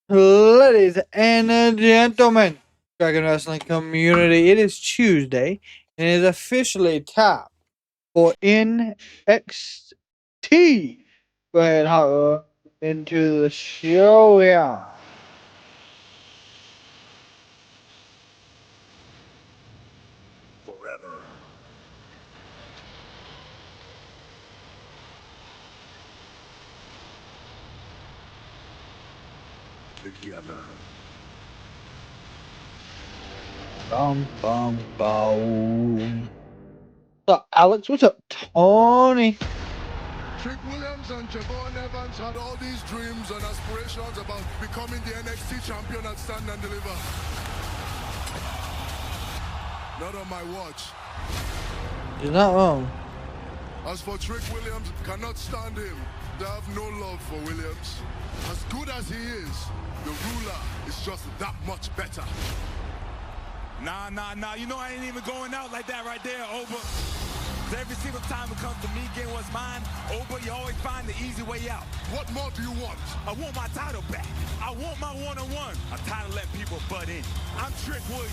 Ladies and gentlemen, Kraken Wrestling Community, it is Tuesday and it is officially time for NXT. Go ahead, hop into the show here. Forever. Together. Bum, bum, boom. What's up, Alex? What's up, Tony? Trick Williams and Javon Evans had all these dreams and aspirations about becoming the NXT champion at Stand and Deliver. Not on my watch. You're not wrong. As for Trick Williams, cannot stand him. They have no love for Williams. As good as he is, the ruler is just that much better. Nah. You know I ain't even going out like that right there, Oba. Every single time it comes to me getting what's mine, Oba, you always find the easy way out. What more do you want? I want my title back. I want my one-on-one. A title let people butt in. I'm Trick Williams.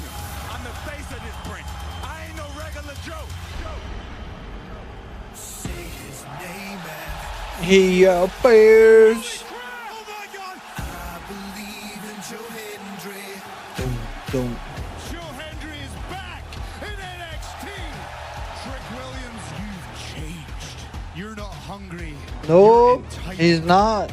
I'm the face of this brand. I ain't no regular Joe. Say his name, man. He appears. Oh my God! I believe in Joe Hendry. Don't. Joe Hendry is back in NXT. Trick Williams, you've changed. You're not hungry. Nope, he's not.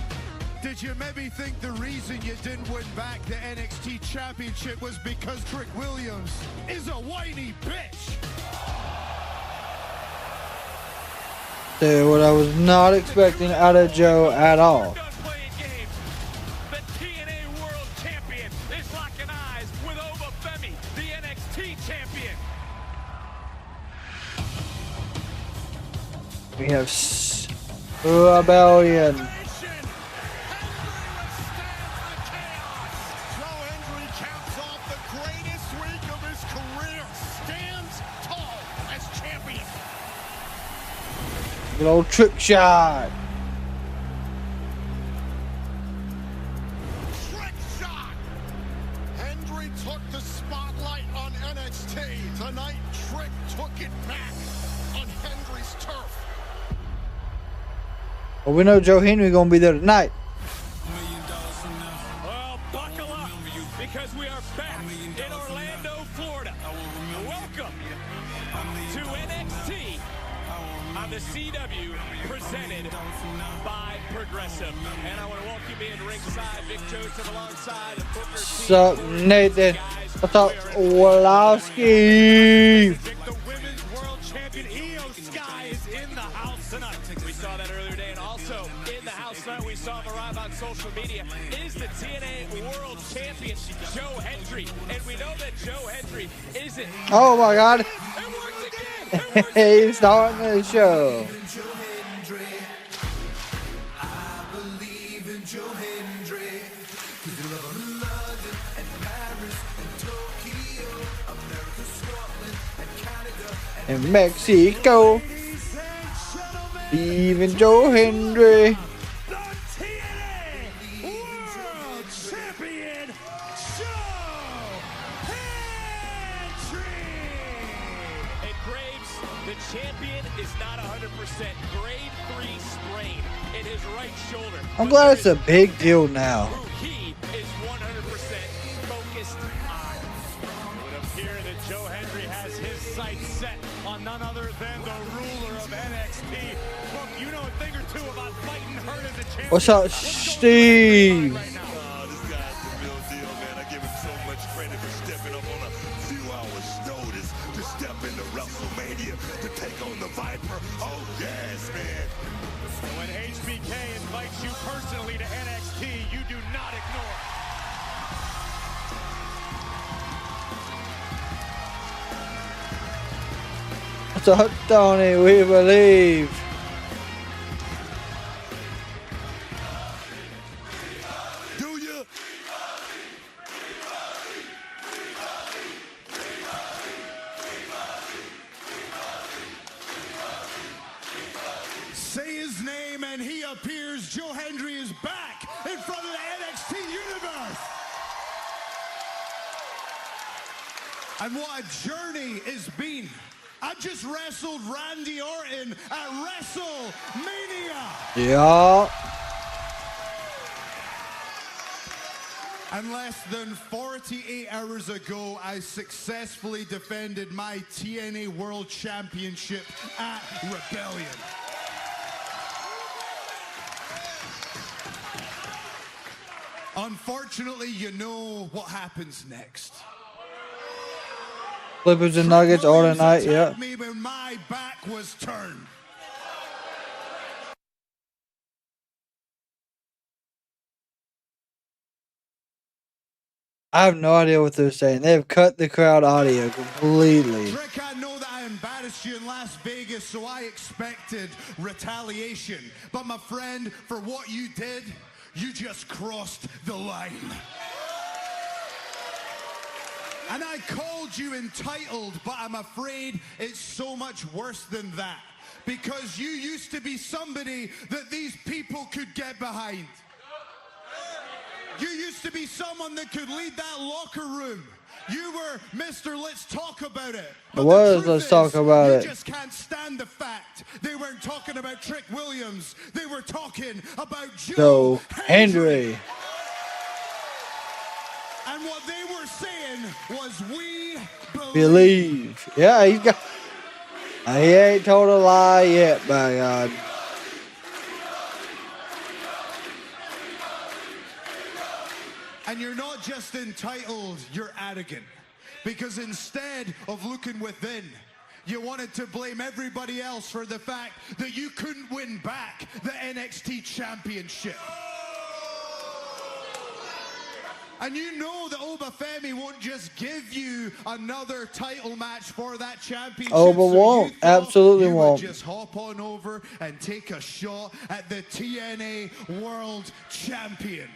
Did you maybe think the reason you didn't win back the NXT championship was because Trick Williams is a whiny bitch? Dude, what I was not expecting out of Joe at all. Done playing games. The TNA World Champion is locking eyes with Oba Femi, the NXT Champion. We have Rebellion. Joe Hendry caps off the greatest week of his career. Stands tall as champion. Good old trick shot. Trick shot! Hendry took the spotlight on NXT. Tonight, Trick took it back on Hendry's turf. Well, we know Joe Henry gonna be there tonight. Well, buckle up, because we are back in Orlando, Florida. Welcome to NXT on the CW, presented by Progressive. And I want to welcome you in ringside, Vic Joseph alongside the Booker T. What's up, Nathan? What's up, Wildest? The women's world champion IYO SKY is in the house tonight. We saw that earlier today, and also in the house tonight, we saw him arrive on social media, is the TNA world champion, Joe Hendry. And we know that Joe Hendry isn't. Oh my God. It worked again! He's starting the show. I believe in Joe Hendry. 'Cause they love him in London and Paris and Tokyo, America, Scotland and Canada. In Mexico, even Joe Hendry. The TNA World Champion, Joe Hendry. And Graves, the champion, is not 100%. Grade 3 strain in his right shoulder. I'm glad it's a big deal now. Who he is 100% focused on. It would appear that Joe Hendry has his sights set on none other than the ruler of NXT. Look, you know a thing or two about fighting hurt as a champion. What's up, Steve? Right now. This guy's the real deal, man. I give him so much credit for stepping up on a few hours' notice to step into WrestleMania to take on the Viper. Oh, yes, man. And when HBK invites you personally to NXT, you do not ignore. What's up, Tony? We believe. Do you? Say his name and he appears. Joe Hendry is back in front of the NXT universe. And what a journey it's been. I just wrestled Randy Orton at WrestleMania. Yeah. And less than 48 hours ago, I successfully defended my TNA World Championship at Rebellion. Unfortunately, you know what happens next. Flippers and nuggets all tonight, yeah. Me when my back was turned. I have no idea what they're saying. They've cut the crowd audio completely. Rick, I know that I embarrassed you in Las Vegas, so I expected retaliation. But my friend, for what you did, you just crossed the line. And I called you entitled, but I'm afraid it's so much worse than that. Because you used to be somebody that these people could get behind. You used to be someone that could lead that locker room. You were Mr. Let's Talk About It. It was Let's Talk About It. You just can't stand the fact they weren't talking about Trick Williams. They were talking about Joe Hendry. And what they were saying was, we believe. Yeah, he's got. He ain't told a lie yet, by God. And you're not just entitled, you're arrogant. Because instead of looking within, you wanted to blame everybody else for the fact that you couldn't win back the NXT Championship. And you know that Obafemi won't just give you another title match for that championship. Oba won't. Absolutely you won't. Would just hop on over and take a shot at the TNA World Champion.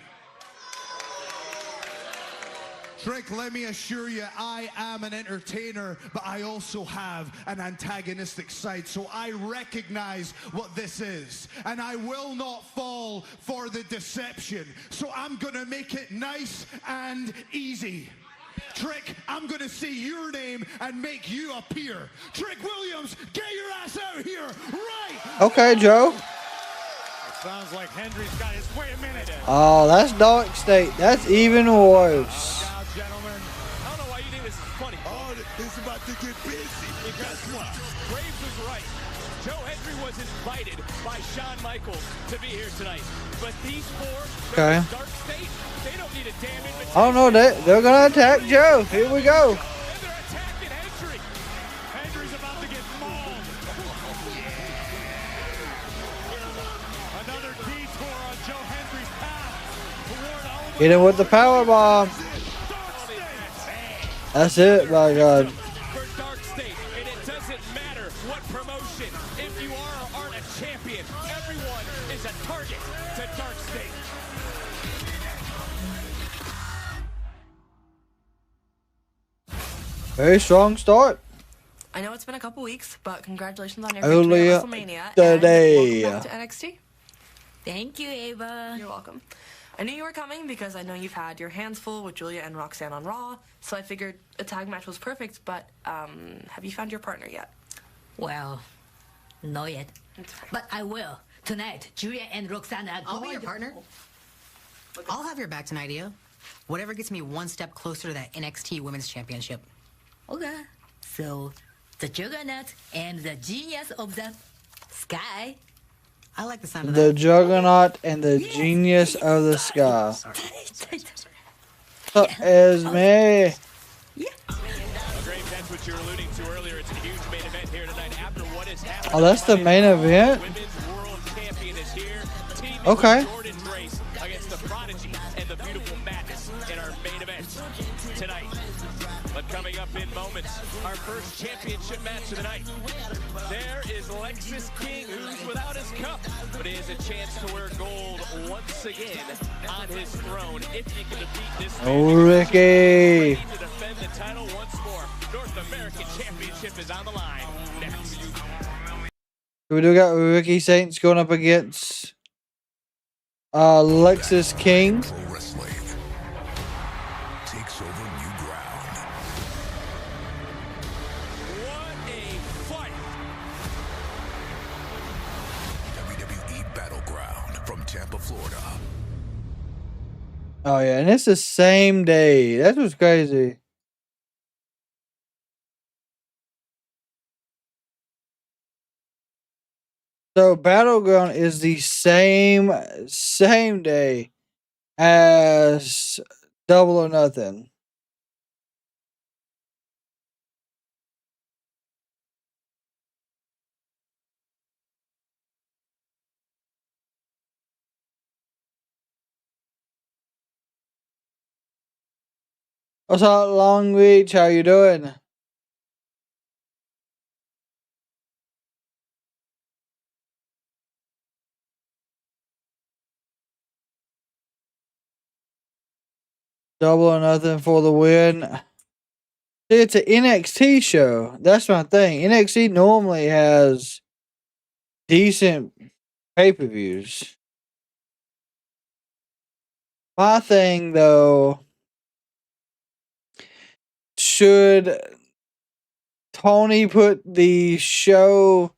Trick, let me assure you, I am an entertainer, but I also have an antagonistic side. So I recognize what this is, and I will not fall for the deception. So I'm gonna make it nice and easy. Trick, I'm gonna say your name and make you appear. Trick Williams, get your ass out here right. Okay, Joe. Sounds like Hendry's got his. Wait a minute. Oh, that's Dark State. That's even worse. Gentlemen, I don't know why you think this is funny. Oh, it's about to get busy. Because what? Graves was right. Joe Hendry was invited by Shawn Michaels to be here tonight. But these four, Okay. Dark State, they don't need a damn invitation. I don't know. They're going to attack Joe. Here we go. And they're attacking Hendry. Hendry's about to get mauled. Another detour on Joe Hendry's path. Hit him with the power bomb. That's it, my God. For Dark State, and it doesn't matter what promotion. If you are or aren't a champion, everyone is a target to Dark State. Very strong start. I know it's been a couple weeks, but congratulations on your Only victory at WrestleMania. today. And welcome back to NXT. Thank you, Ava. You're welcome. I knew you were coming because I know you've had your hands full with Giulia and Roxanne on Raw, so I figured a tag match was perfect, but have you found your partner yet? Well, not yet. But I will. Tonight, Giulia and Roxanne are I'll be going your to- partner. I'll have your back tonight, Io. Whatever gets me one step closer to that NXT Women's Championship. Okay. So, the Juggernaut and the Genius of the Sky. I like the sound of The that. Juggernaut and the Genius of the Sky. Sorry. Is me. Graves, that's what you were alluding to earlier. It's a huge main event here tonight. After what has happened, Oh, that's the main event? Women's World Champion is here. Teaming Okay. with Jordan Grace against the Prodigy and the Beautiful Madness in our main event tonight. But coming up in moments, our first championship match of the night. There is Lexis King, who's without his cup, but he has a chance to wear gold once again on his throne if he can defeat this man. Oh, Ricky. To defend the title once more. North American Championship is on the line next. We do got Ricky Saints going up against Lexis King. Wrestling takes over new ground. Tampa, Florida. Oh yeah, and it's the same day. That's what's crazy. So Battleground is the same day as Double or Nothing. What's up, Long Beach? How you doing? Double or Nothing for the win. See, it's an NXT show. That's my thing. NXT normally has decent pay-per-views. My thing, though, should Tony put the show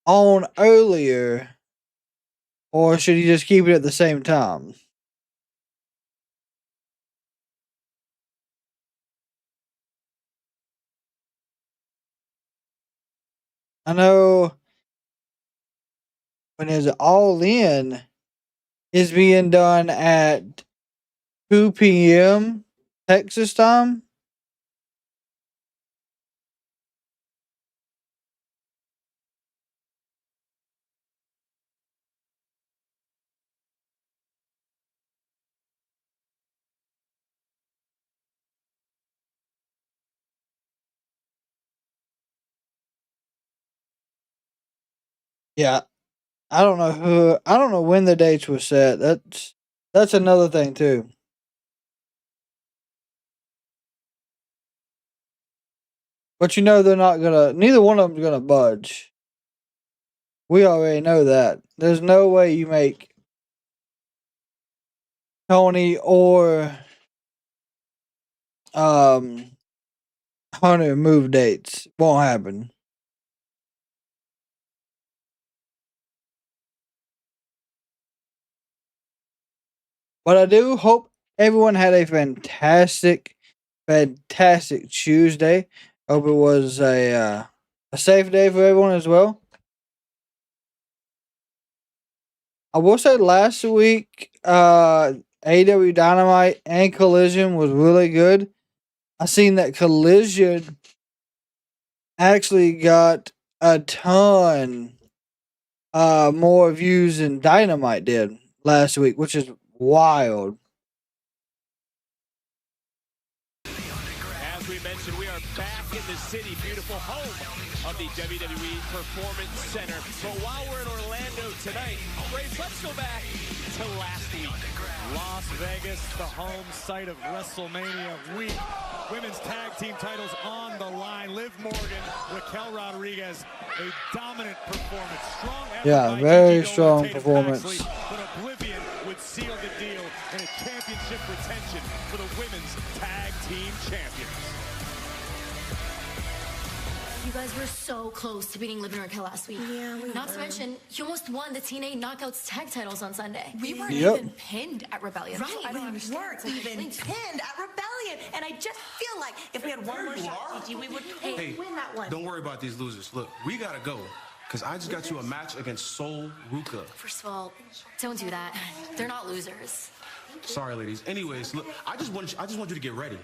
on earlier, or should he just keep it at the same time? I know when it's All In is being done at 2 p.m. Texas time. Yeah, I don't know when the dates were set. That's another thing too. But you know they're not gonna. Neither one of them's gonna budge. We already know that. There's no way you make Tony or Hunter move dates. Won't happen. But I do hope everyone had a fantastic Tuesday. Hope it was a safe day for everyone as well. I will say last week, AW Dynamite and Collision was really good. I seen that Collision actually got a ton more views than Dynamite did last week, which is wild. As we mentioned, we are back in the city, beautiful home of the WWE Performance Center. But while we're in Orlando tonight, Braves, let's go back to last week. Las Vegas, the home site of WrestleMania week. Women's tag team titles on the line. Liv Morgan, Raquel Rodriguez, a dominant performance. Strong effort by very Gigi strong Dolan, Tatum performance. Paxley, but Oblivion would seal the deal in a championship retention for the women's tag team champions. You guys were so close to beating Liv and Raquel last week. Yeah, we Not to were. mention, you almost won the TNA Knockouts tag titles on Sunday. We weren't Yep. even pinned at Rebellion. Right, I don't we understand. weren't We even pinned at Rebellion. And I just feel like if we had one more shot, Gigi, we would Hey, win that one. don't worry about these losers. Look, we gotta go. Because I just got you a match against Sol Ruka. First of all, don't do that. They're not losers. Sorry, ladies. Anyways, look, I just want you to get ready.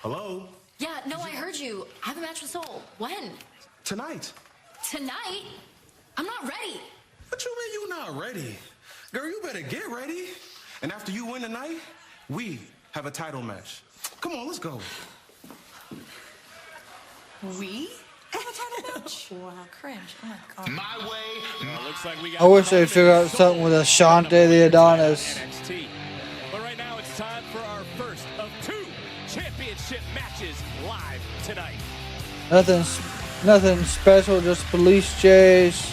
Hello? Yeah, no, I heard you. I have a match with Soul. When? Tonight. Tonight? I'm not ready. What you mean you not ready? Girl, you better get ready. And after you win tonight, we have a title match. Come on, let's go. We have a title match? Wow, cringe. Oh my god. My way. Looks like we got I wish they'd figure out something with Ashante the Adonis. NXT. But right now it's time for our first of two championship matches live tonight. Nothing special, just police chase.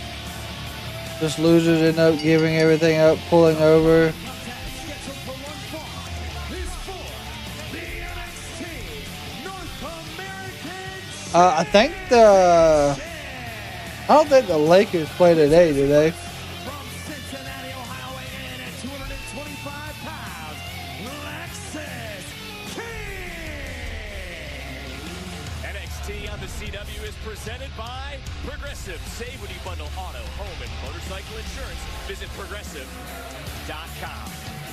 Just losers end up giving everything up, pulling over. I don't think the Lakers play today, do they? the CW is presented by Progressive. Save when you bundle auto, home, and motorcycle insurance. Visit progressive.com.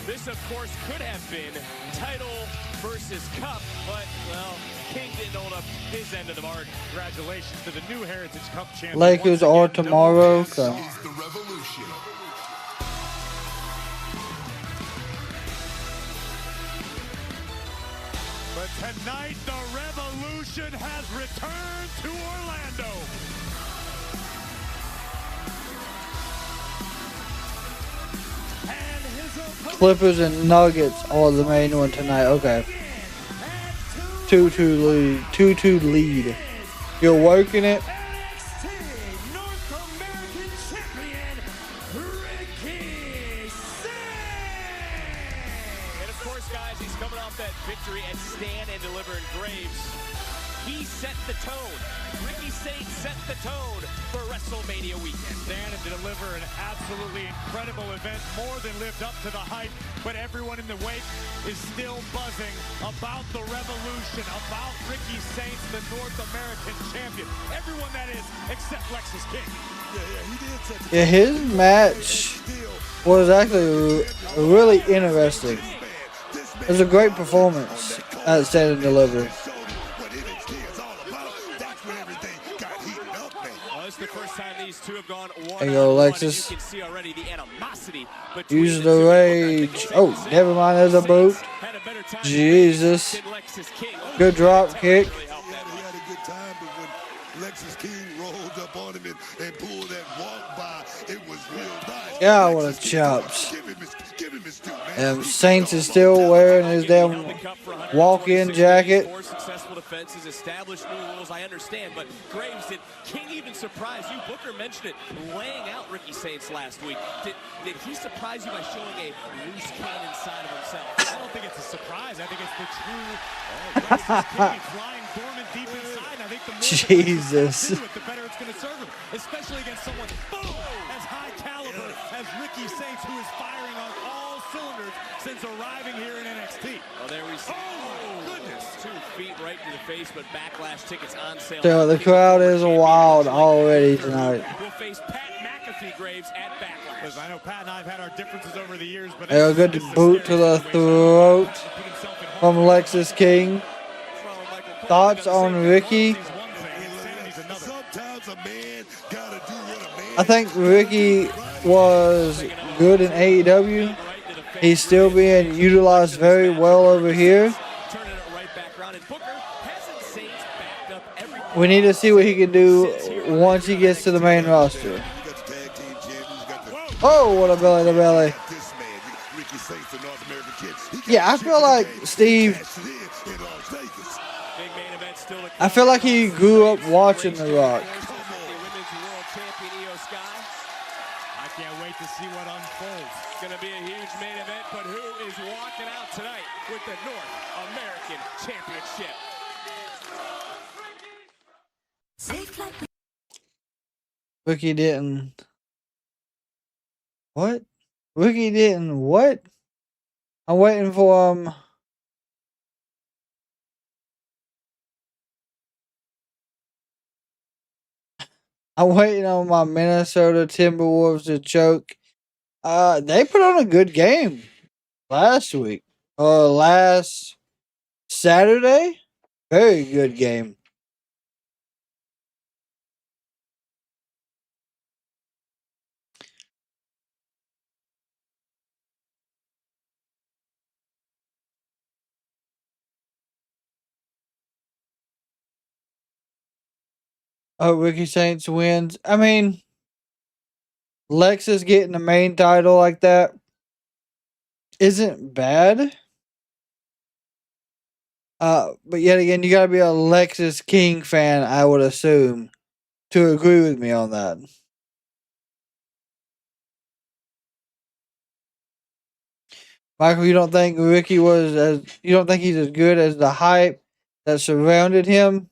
This, of course, could have been title versus cup, but, well, King didn't hold up his end of the bargain. Congratulations to the new Heritage Cup champion. Lakers are tomorrow. This is the revolution. But tonight, the revolution has returned to Orlando. And his opponent, Clippers and Nuggets are the main one tonight. Okay. 2-2 lead. 2-2 lead. You're working it. NXT North American Champion, Ricky Singh. And, of course, guys, he's coming off that victory at Stand and Deliver in Graves. He set the tone. Ricky Singh set the tone for WrestleMania weekend. Stand and Deliver, an absolutely incredible event, more than lived up to the hype, but everyone in the wake is still buzzing about the revolution, about Ricky Singh, the North American champion. Everyone, that is, except Lexis King. He did set the Yeah, his match was actually really interesting. It was a great performance at Stand and Deliver. This is the first time these two have gone one There you go, on one, Lexis. and you can see already the animosity between Use the the two. rage. Oh, never mind. There's a boot. Had a better time Jesus. than Lexis King. Good drop kick. He had a good time, but when Lexis King rolled up on him and pulled that walk by, it was real nice. Yeah, what a chops. Give him his due, man. Saints is still wearing his damn walk-in jacket. Four successful defenses, established new rules, I understand, but Graves, did King even surprise you? Booker mentioned it, laying out Ricky Saints last week. Did he surprise you by showing a loose cannon side of himself? I don't think it's a surprise. I think it's the true King flying dormant deep inside. And I think the more Jesus. into it, the better it's going to serve him, especially against someone as high caliber as Ricky Saints, who is firing on all cylinders since arriving here in NXT. Well, there we see. Oh, goodness. 2 feet right to the face, but Backlash tickets on sale. So the crowd is wild already tonight. We'll face Pat McAfee Graves at Backlash. Because I know Pat and I have had our differences over the years, but A good boot to the throat from Lexis King. Thoughts on Ricky? Sometimes a man gotta do what a man. I think Ricky was good in AEW. He's still being utilized very well over here. Turning it right back around, and Booker hasn't Saints backed up every. We need to see what he can do once he gets to the main roster. You got the tag team champions, you got the Oh, what a belly to belly. this man, Ricky Saints, the North American kid. He got Yeah, I feel like Steve, cashed it in Las Vegas. Big main event still to I feel like he grew up watching The Rock. Women's World Champion IYO SKY. I can't wait to see what unfolds. It's going to be a huge main event, but who is walking out tonight with the North American Championship? Ricky didn't. What? Ricky didn't what? I'm waiting for I'm waiting on my Minnesota Timberwolves to choke. They put on a good game last week. Last Saturday. Very good game. Oh, Ricky Saints wins. I mean, Lexus getting the main title like that isn't bad. But yet again, you gotta be a Lexis King fan, I would assume, to agree with me on that. Michael, you don't think you don't think he's as good as the hype that surrounded him?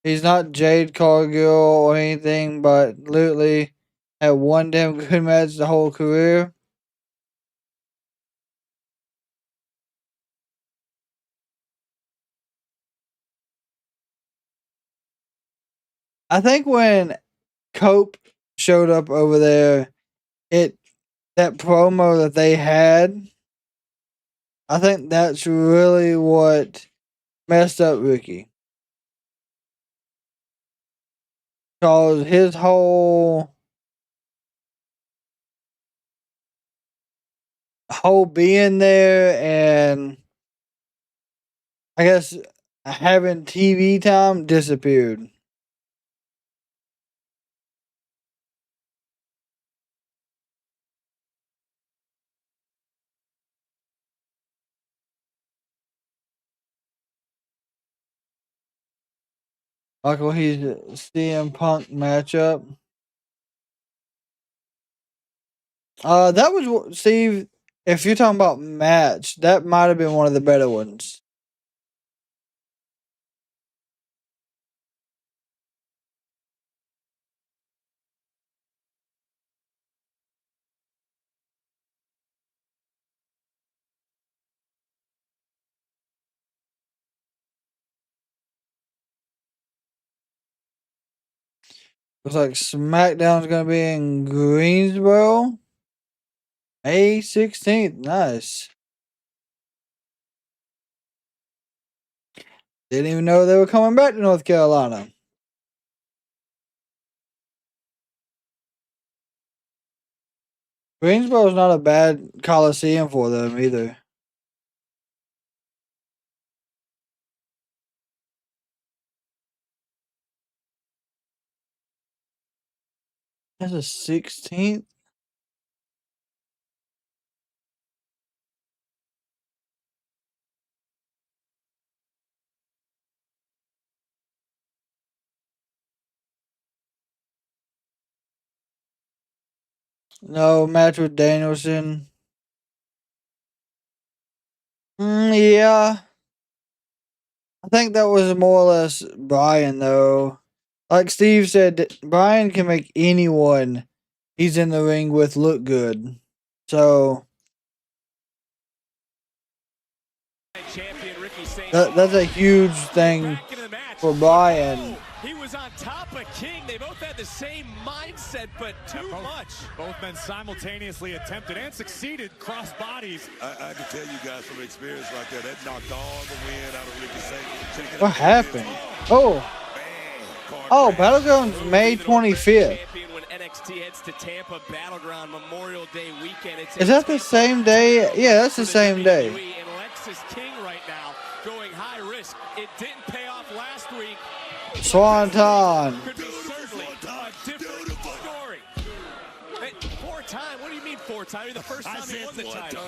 He's not Jade Cargill or anything, but literally had one damn good match the whole career. I think when Cope showed up over there, that promo that they had, I think that's really what messed up Ricky. Because his whole being there and I guess having TV time disappeared. Michael, he's CM Punk matchup. That was Steve. If you're talking about match, that might have been one of the better ones. Looks like SmackDown's gonna be in Greensboro, May 16th. Nice. Didn't even know they were coming back to North Carolina. Greensboro's not a bad coliseum for them either. That's the 16th. No match with Danielson. Yeah. I think that was more or less Brian, though. Like Steve said, Brian can make anyone he's in the ring with look good. So that's a huge thing for Brian. He was on top of King. They both had the same mindset, but too much. Both men simultaneously attempted and succeeded cross bodies. I can tell you guys from experience like that knocked all the wind out of Ricky Saint. What happened? Oh, Battleground's May 25th. When NXT heads to Tampa Battleground Memorial Day weekend. Is that the same day? Yeah, that's the same day. And Lexis King right now going high risk. It didn't pay off last week. Swanton. Could be certainly a different story. Hey, 4-time? What do you mean 4-time? The first time he won the title.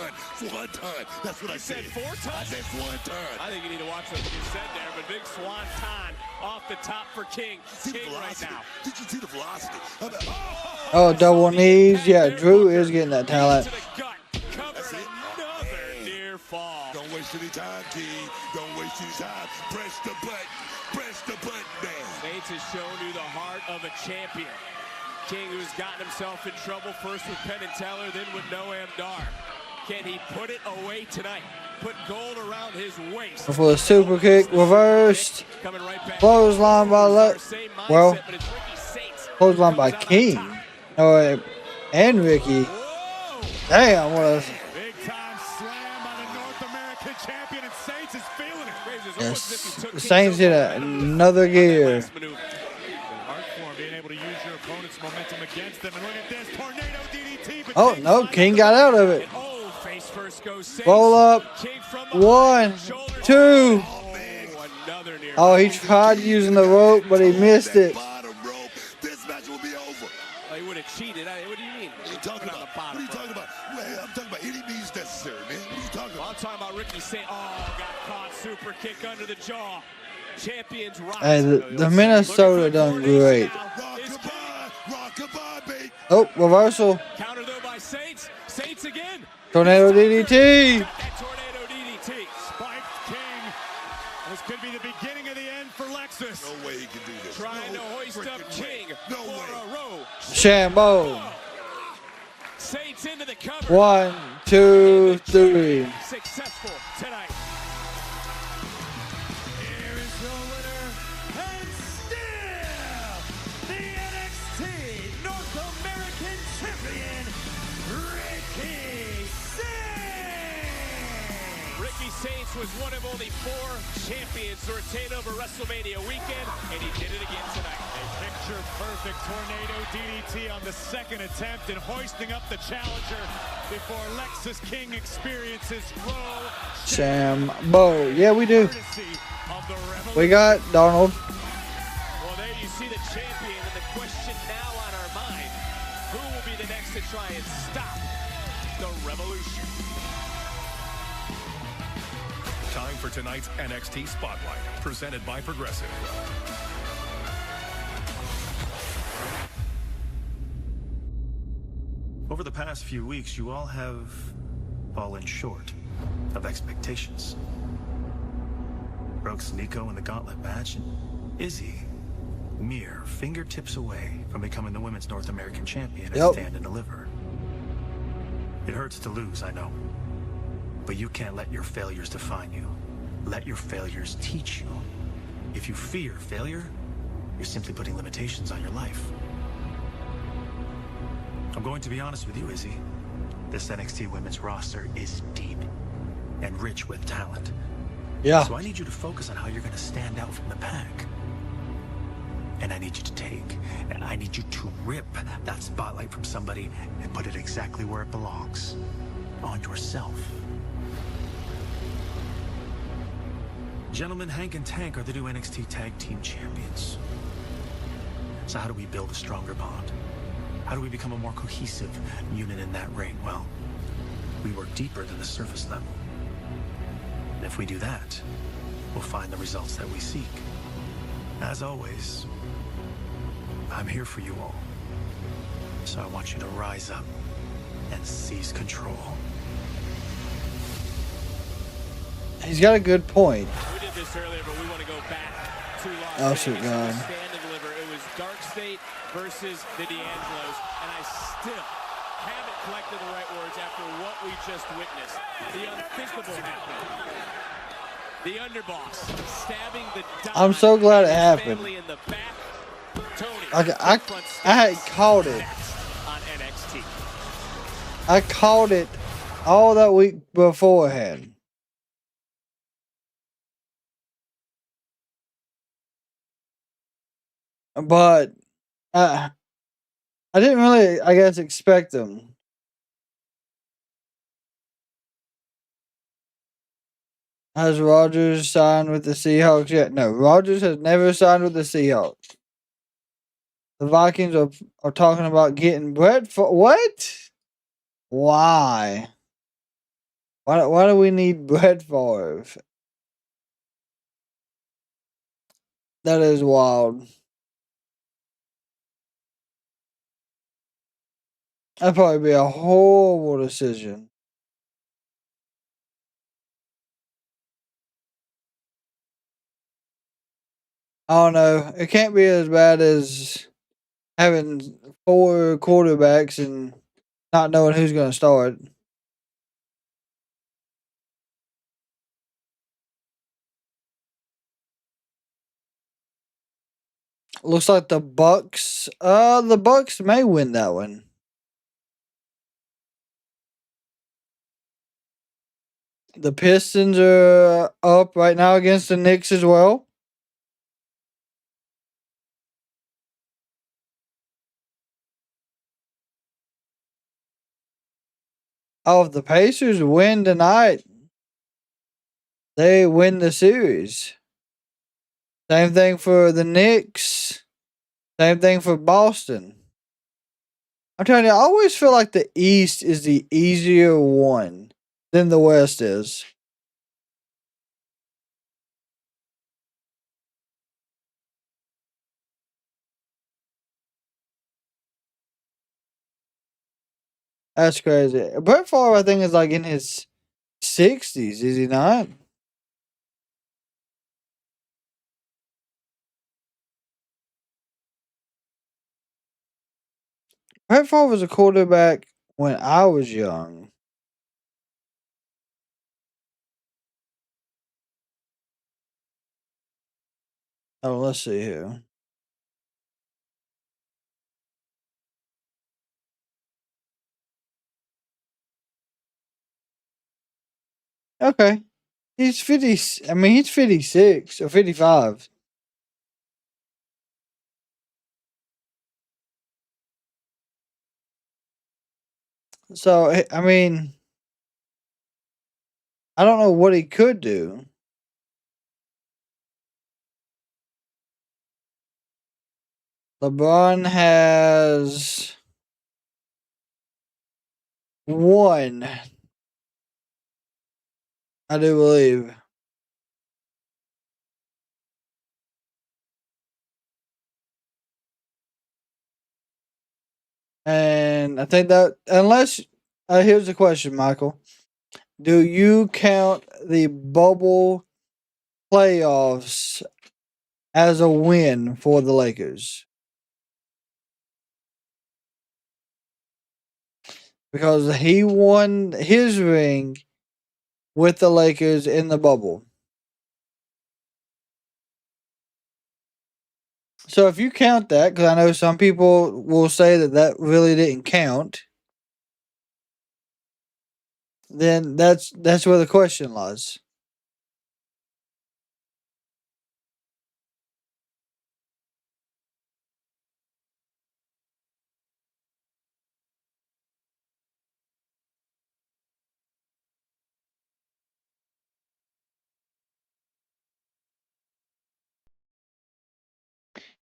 One time. That's what I said. You said 4 times? I said 1 time. I think you need to watch what you said there, but big Swanton off the top for King. King right now. Did you see the velocity? Oh, double knees. Yeah, Drew is getting that talent. Another near fall. Don't waste any time, King. Don't waste any time. Press the button. Press the button down. Saints has shown you the heart of a champion. King, who's gotten himself in trouble first with Penn and Teller, then with Noam Dar. Can he put it away tonight? Put gold around his waist. For the super kick, reversed. Clothesline by clothesline by King. Oh, and Ricky. Damn, what a... Big time slam by the North American champion, and Saints is feeling it. Yes. Saints hit another gear. Being able to use your opponent's momentum against them, and look at this tornado DDT. Oh no, King got out of it. Roll up. 1, 2. Oh, he tried using the rope, but he missed it. This match will be over. Oh, he would have cheated. What do you mean? What are you talking about? What are you talking about? Well, I'm talking about any means necessary, man. What are you talking about? I'm talking about Ricky Saint. Oh, got caught. Super kick under the jaw. Champions rise. Hey, the Minnesota done great. Oh, reversal. Counter though by Saints. Saints again. Tornado DDT. Tornado DDT. Spiked King. This could be the beginning of the end for Lexis. No way he can do this. Trying to hoist up King for a row. Shambo. Saints into the cover. 1, 2, 3. Successful tonight. Here is your winner, and still Ricky Saints was one of only 4 champions to retain over WrestleMania weekend, and he did it again tonight. A picture-perfect tornado DDT on the second attempt and hoisting up the challenger before Lexis King experiences Shambo. Yeah, we do. We got Donald. Well, there you see the champion, and the question now on our mind, who will be the next to try and stop the Revolution? Time for tonight's NXT Spotlight, presented by Progressive. Over the past few weeks, you all have fallen short of expectations. Brooks, Nico in the gauntlet match, and Izzy, mere fingertips away from becoming the Women's North American Champion at Stand and Deliver. It hurts to lose, I know. But you can't let your failures define you. Let your failures teach you. If you fear failure, you're simply putting limitations on your life. I'm going to be honest with you, Izzy. This NXT women's roster is deep and rich with talent. Yeah. So I need you to focus on how you're going to stand out from the pack. And I need you to I need you to rip that spotlight from somebody and put it exactly where it belongs. On yourself. Gentlemen, Hank and Tank are the new NXT Tag Team Champions. So how do we build a stronger bond? How do we become a more cohesive unit in that ring? Well, we work deeper than the surface level. And if we do that, we'll find the results that we seek. As always, I'm here for you all. So I want you to rise up and seize control. He's got a good point. We did this earlier, but we want to go back to Las Oh, Vegas. shit, God. Stand and Deliver. It was Dark State versus the D'Angelos, and I still haven't collected the right words after what we just witnessed. The unthinkable happened. The underboss stabbing the I'm so glad it happened. family in the back. Tony, I had called it. on NXT. I called it all that week beforehand. But I didn't really, I guess, expect them. Has Rogers signed with the Seahawks yet? No, Rogers has never signed with the Seahawks. The Vikings are talking about getting Brett for what? Why? Why do we need Brett Favre? That is wild. That'd probably be a horrible decision. I don't know. It can't be as bad as having 4 quarterbacks and not knowing who's going to start. Looks like the Bucks. The Bucks may win that one. The Pistons are up right now against the Knicks as well. Oh, if the Pacers win tonight, they win the series. Same thing for the Knicks. Same thing for Boston. I'm telling you, I always feel like the East is the easier one than the West is. That's crazy. Brett Favre, I think, is like in his 60s, is he not? Brett Favre was a quarterback when I was young. Oh, let's see here. Okay. He's 50. I mean, he's 56 or 55. So I mean, I don't know what he could do. LeBron has one, I do believe. And I think that, unless, here's the question, Michael. Do you count the bubble playoffs as a win for the Lakers? Because he won his ring with the Lakers in the bubble. So if you count that, because I know some people will say that that really didn't count, then that's where the question lies.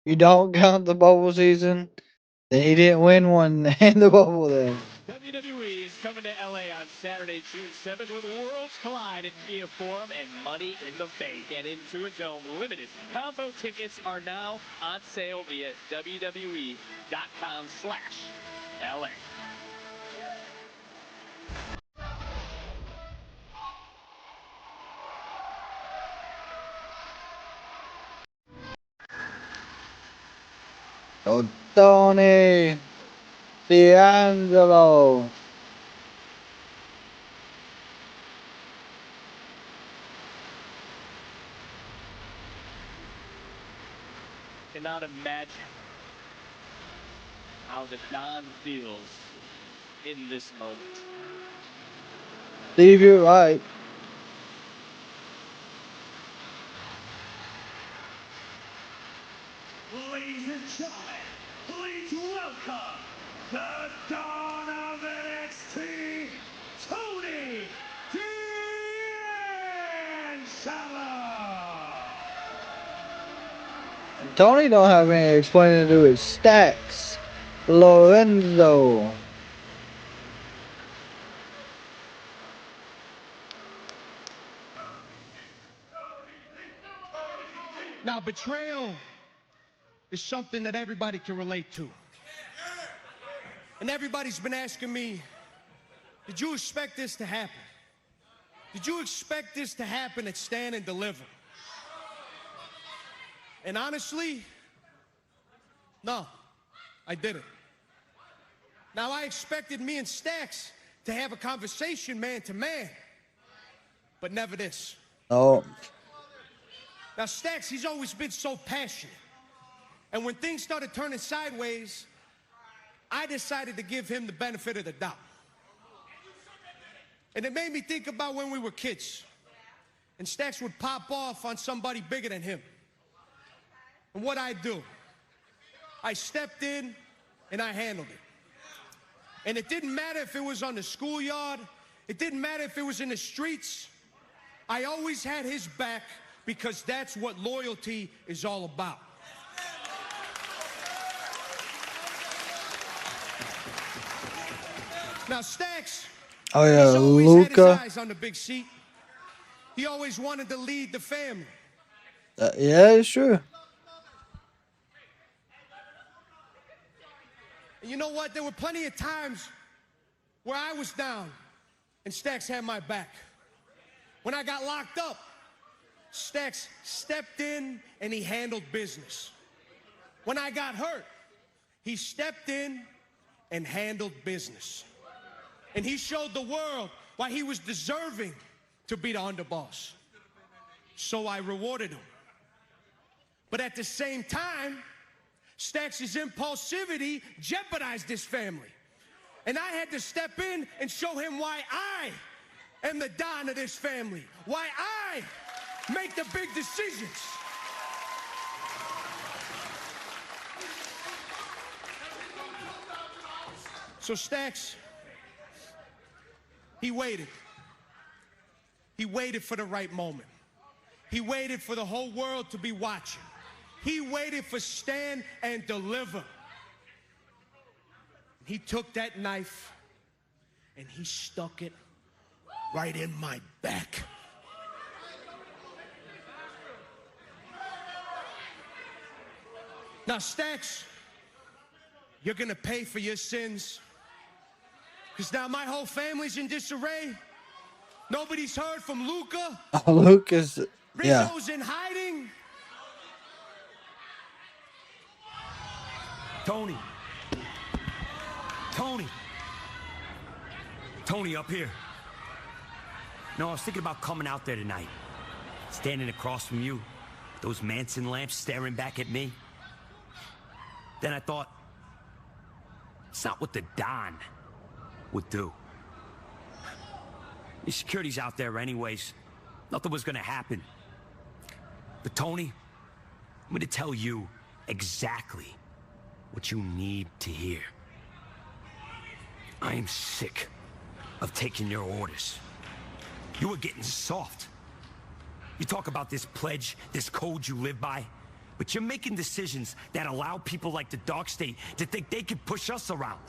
You don't count the bubble season, then he didn't win one in the bubble then. WWE is coming to LA on Saturday, June 7th with Worlds Collide at Kia Forum and Money in the Bank and Into a Dome Limited. Combo tickets are now on sale via WWE.com/LA. Oh, Tony D'Angelo. Cannot imagine how the Don feels in this moment. Steve, you're right. Ladies and gentlemen, please welcome the Dawn of NXT, Tony D'Angelo. Tony don't have any explaining to do with stacks. Lorenzo. Now, betrayal is something that everybody can relate to. And everybody's been asking me, did you expect this to happen? Did you expect this to happen at Stand and Deliver? And honestly, no, I didn't. Now, I expected me and Stax to have a conversation man to man, but never this. Oh. Now, Stax, he's always been so passionate. And when things started turning sideways, I decided to give him the benefit of the doubt. And it made me think about when we were kids. And Stax would pop off on somebody bigger than him. And what I'd do, I stepped in and I handled it. And it didn't matter if it was on the schoolyard, it didn't matter if it was in the streets. I always had his back because that's what loyalty is all about. Now, Stax, oh yeah, he's always Luca. had his eyes on the big seat. He always wanted to lead the family. Yeah, it's true. And you know what? There were plenty of times where I was down and Stax had my back. When I got locked up, Stax stepped in and he handled business. When I got hurt, he stepped in and handled business. And he showed the world why he was deserving to be the underboss. So I rewarded him. But at the same time, Stax's impulsivity jeopardized this family. And I had to step in and show him why I am the Don of this family. Why I make the big decisions. So Stacks, he waited. He waited for the right moment. He waited for the whole world to be watching. He waited for Stand and Deliver. He took that knife and he stuck it right in my back. Now, Stacks, you're gonna pay for your sins. Because now my whole family's in disarray. Nobody's heard from Luca. Oh, Lucas, yeah. Rizzo's in hiding. Tony. Tony, up here. No, I was thinking about coming out there tonight. Standing across from you, those Manson lamps staring back at me. Then I thought, it's not what the Don would do. The security's out there anyways. Nothing was gonna happen. But Tony, I'm gonna tell you exactly what you need to hear. I am sick of taking your orders. You are getting soft. You talk about this pledge, this code you live by, but you're making decisions that allow people like the Dark State to think they can push us around.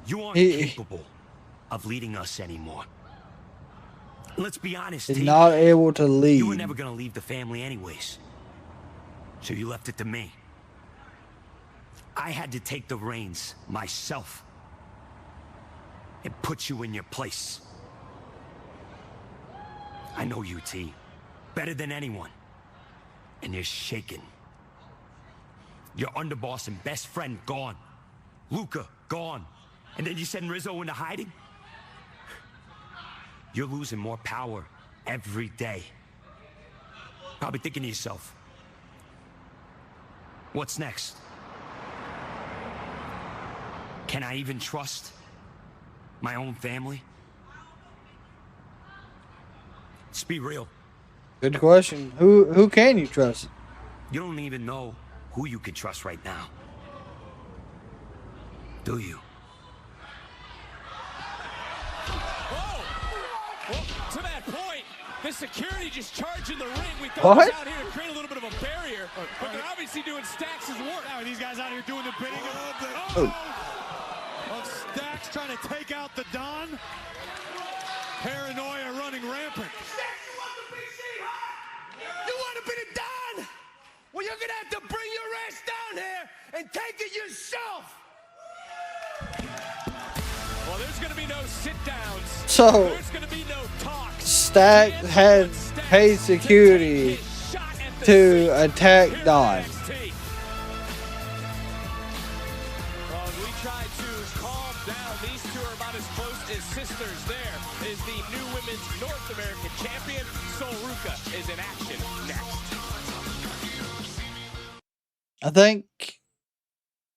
You aren't capable of leading us anymore. Let's be honest, He's T. not able to lead. You were never gonna leave the family anyways. So you left it to me. I had to take the reins myself and put you in your place. I know you, T, better than anyone. And you're shaken. Your underboss and best friend gone. Luca gone. And then you send Rizzo into hiding? You're losing more power every day. Probably thinking to yourself, what's next? Can I even trust my own family? Let's be real. Good question. Who can you trust? You don't even know who you can trust right now. Do you? Well, to that point, the security just charged in the ring. We thought it was out here to create a little bit of a barrier, but they're obviously doing Stacks' work. Now these guys out here doing the bidding of Stacks, trying to take out the Don. Paranoia running rampant. You want to be the Don? Well, you're going to have to bring your ass down here and take it yourself. Well, there's going to be no sit-downs. So, there's going to be no talks. Stack had paid security to attack Don. Well, we tried to calm down. These two are about as close as sisters. There is the new women's North American champion. Sol Ruca is in action next.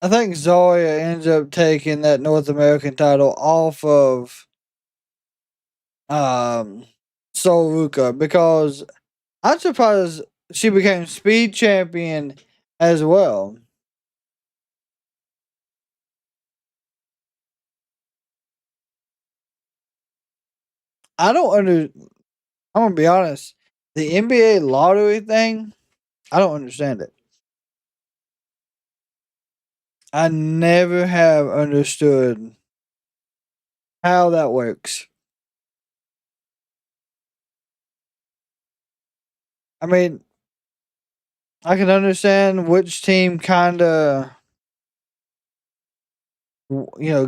I think Zoya ends up taking that North American title off of Sol Ruca because I'm surprised she became Speed Champion as well. I'm gonna be honest. The NBA lottery thing, I don't understand it. I never have understood how that works. I mean, I can understand which team kind of,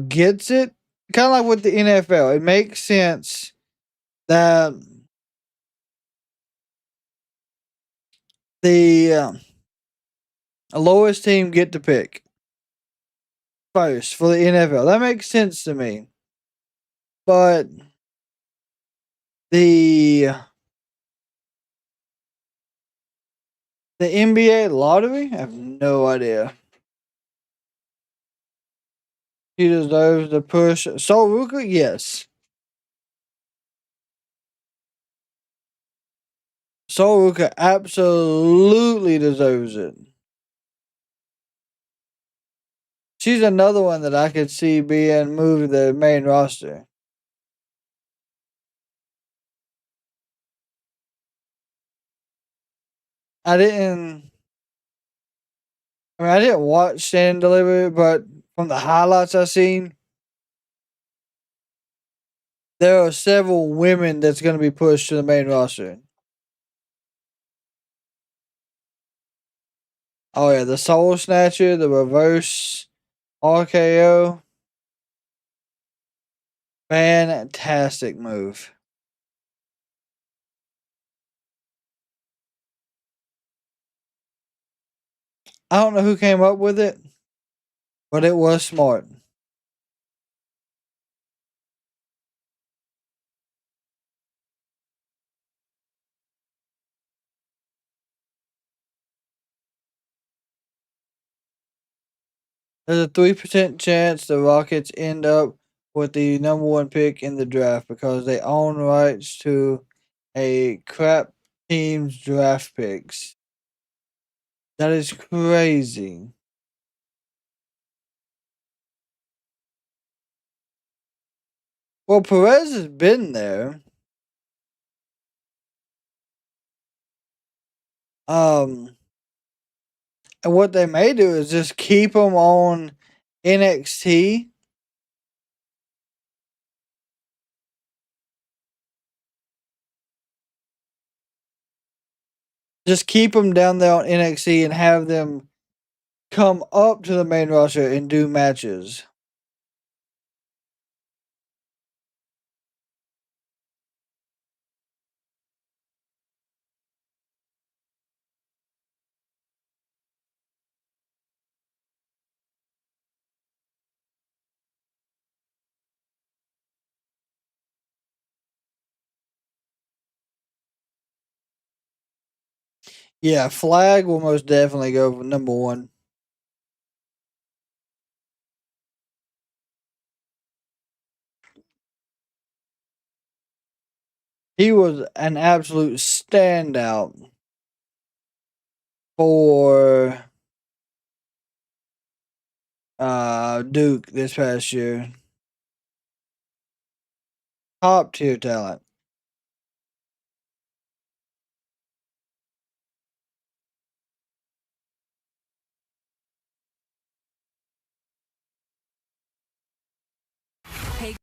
gets it. Kind of like with the NFL. It makes sense that the lowest team get to pick first for the NFL. That makes sense to me. But the NBA lottery? I have no idea. She deserves the push. Sol Ruca? Yes. Soruka absolutely deserves it. She's another one that I could see being moved to the main roster. I didn't watch Stand and Deliver, but from the highlights I seen, there are several women that's going to be pushed to the main roster. Oh yeah, the Soul Snatcher, the Reverse RKO. Fantastic move. I don't know who came up with it, but it was smart. There's a 3% chance the Rockets end up with the number 1 pick in the draft because they own rights to a crap team's draft picks. That is crazy. Well, Perez has been there. And what they may do is just keep him on NXT. Just keep them down there on NXT and have them come up to the main roster and do matches. Yeah, Flag will most definitely go for number 1. He was an absolute standout for Duke this past year. Top tier talent. Hey.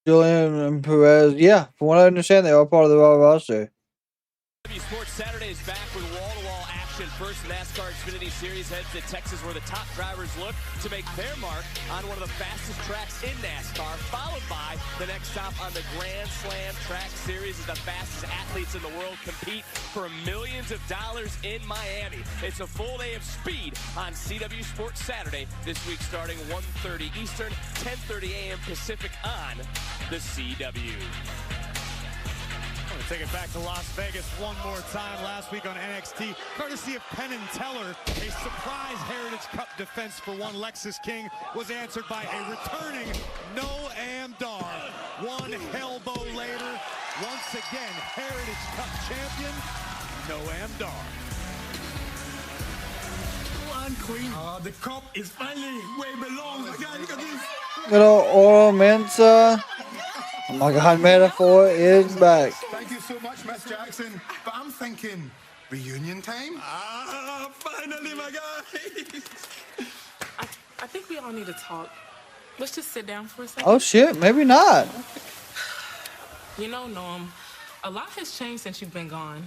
Julian and Perez, yeah, from what I understand, they are part of the Raw roster. Sports Saturday is back with wall-to-wall action. First NASCAR Xfinity Series heads to Texas, where the top drivers look to make their mark on one of the fastest tracks in NASCAR, followed by the next stop on the Grand Slam Track Series as the fastest athletes in the world compete for millions of dollars in Miami. It's a full day of speed on CW Sports Saturday this week, starting 1:30 Eastern, 10:30 a.m. Pacific on the CW. Take it back to Las Vegas one more time. Last week on NXT, courtesy of Penn and Teller, a surprise Heritage Cup defense for one Lexis King was answered by a returning Noam Dar. One elbow later, once again, Heritage Cup champion, Noam Dar. One queen. The cup is finally where it belongs. Again, look at this. Good old Oro Mensa. Oh my God, Metaphor is back. Thank you so much, Miss Jackson. But I'm thinking, reunion time? Finally, my guys. I think we all need to talk. Let's just sit down for a second. Oh shit, maybe not. You know, Noam, a lot has changed since you've been gone.